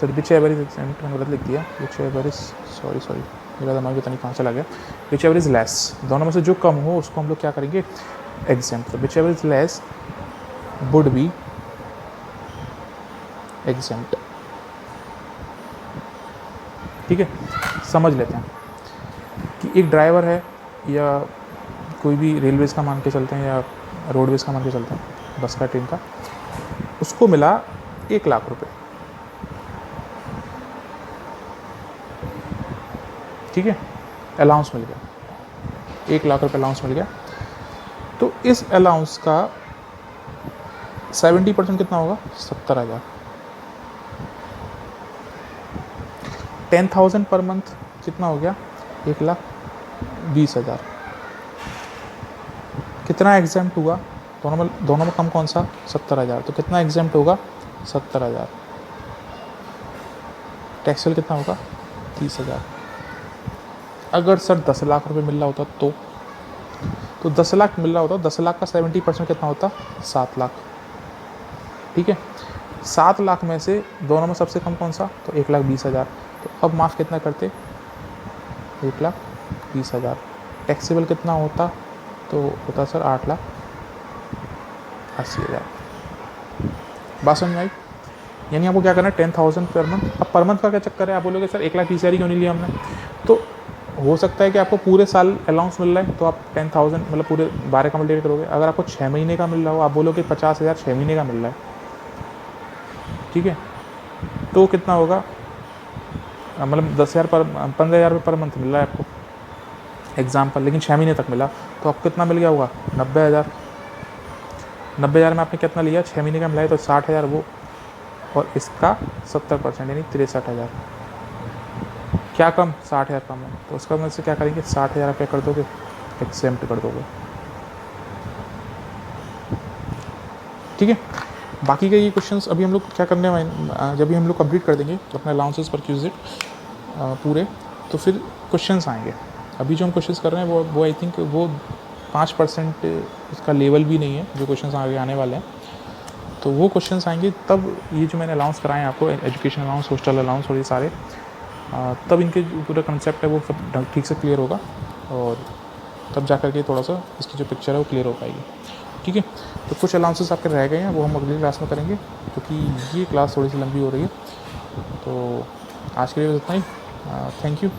विच एवर इज एग्जेम्प्ट, मैंने गलत लिख दिया, विच एवर इज सॉरी मेरा दिमाग पता नहीं कहाँ चला गया। विच एवर इज लेस, दोनों में से जो कम हो उसको हम लोग क्या करेंगे? एग्जेम्प्ट। तो which ever is less would be exempt. ठीक है, समझ लेते हैं कि एक ड्राइवर है या कोई भी रेलवेज़ का मान के चलते हैं या रोडवेज़ का मान के चलते हैं, बस का, ट्रेन का, उसको मिला 1 लाख रुपए। ठीक है, अलाउंस मिल गया, 1 लाख रुपए अलाउंस मिल गया। तो इस अलाउंस का 70% कितना होगा? 70,000। 10,000 पर मंथ कितना हो गया? 1,20,000। कितना एग्जेम्प्ट हुआ? दोनों में कम कौन सा? 70,000। तो कितना एग्जेम्प्ट होगा? 70,000। टैक्सेबल कितना होगा? 30,000। अगर सर 10 लाख रुपए मिल रहा होता तो 10 लाख मिल रहा होता, 10 लाख का 70% कितना होता? 7 लाख। ठीक है, 7 लाख में से दोनों में सबसे कम कौन सा? तो 1,20,000। तो अब माफ़ कितना करते? 1,20,000। टैक्सेबल कितना होता? तो होता सर 8,80,000। बात समझ में आई? यानी आपको क्या करना है? 10,000 पर मंथ। अब पर मंथ का क्या चक्कर है? आप बोलोगे सर 1,20,000 क्यों नहीं लिया हमने? तो हो सकता है कि आपको पूरे साल अलाउंस मिल रहा है तो आप 10,000 मतलब पूरे 12 का मल्टीप्लाई करोगे। अगर आपको 6 महीने का मिल रहा हो, आप बोलोगे 50,000 6 महीने का मिल रहा है, ठीक है, तो कितना होगा, मतलब 10,000 पर 15,000 रुपये पर मंथ मिल रहा है आपको एग्जाम्पल, लेकिन 6 महीने तक मिला, तो आपको कितना मिल गया होगा 90,000। 90,000 में आपने कितना लिया, 6 महीने का मिला है तो 60,000 वो, और इसका 70% यानी 63,000। क्या कम, 60,000 कम है, तो उसका मतलब से क्या करेंगे, 60,000 रुपये कर दोगे, एक्सेम्प्ट कर दोगे, ठीक है। बाकी के ये क्वेश्चंस अभी हम लोग क्या करने वाले, जब भी हम लोग कंप्लीट कर देंगे अपने अलाउंसेस पर क्यूजिट पूरे, तो फिर क्वेश्चंस आएंगे। अभी जो हम क्वेश्चंस कर रहे हैं वो आई थिंक वो 5% उसका लेवल भी नहीं है जो क्वेश्चंस आगे आने वाले हैं, तो वो क्वेश्चंस आएंगे तब। ये जो मैंने अलाउंस कराए हैं आपको, एजुकेशन अलाउंस, हॉस्टल अलाउंस और ये सारे, तब इनके जो पूरा कंसेप्ट है वो सब ठीक से क्लियर होगा, और तब जा करके थोड़ा सा इसकी जो पिक्चर है वो क्लियर हो पाएगी, ठीक है। तो कुछ अलाउंसेस आपके रह गए हैं, वो हम अगली क्लास में करेंगे, क्योंकि ये क्लास थोड़ी सी लंबी हो रही है। तो आज के लिए बस इतना ही। Thank you,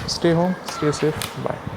stay home, stay safe, bye.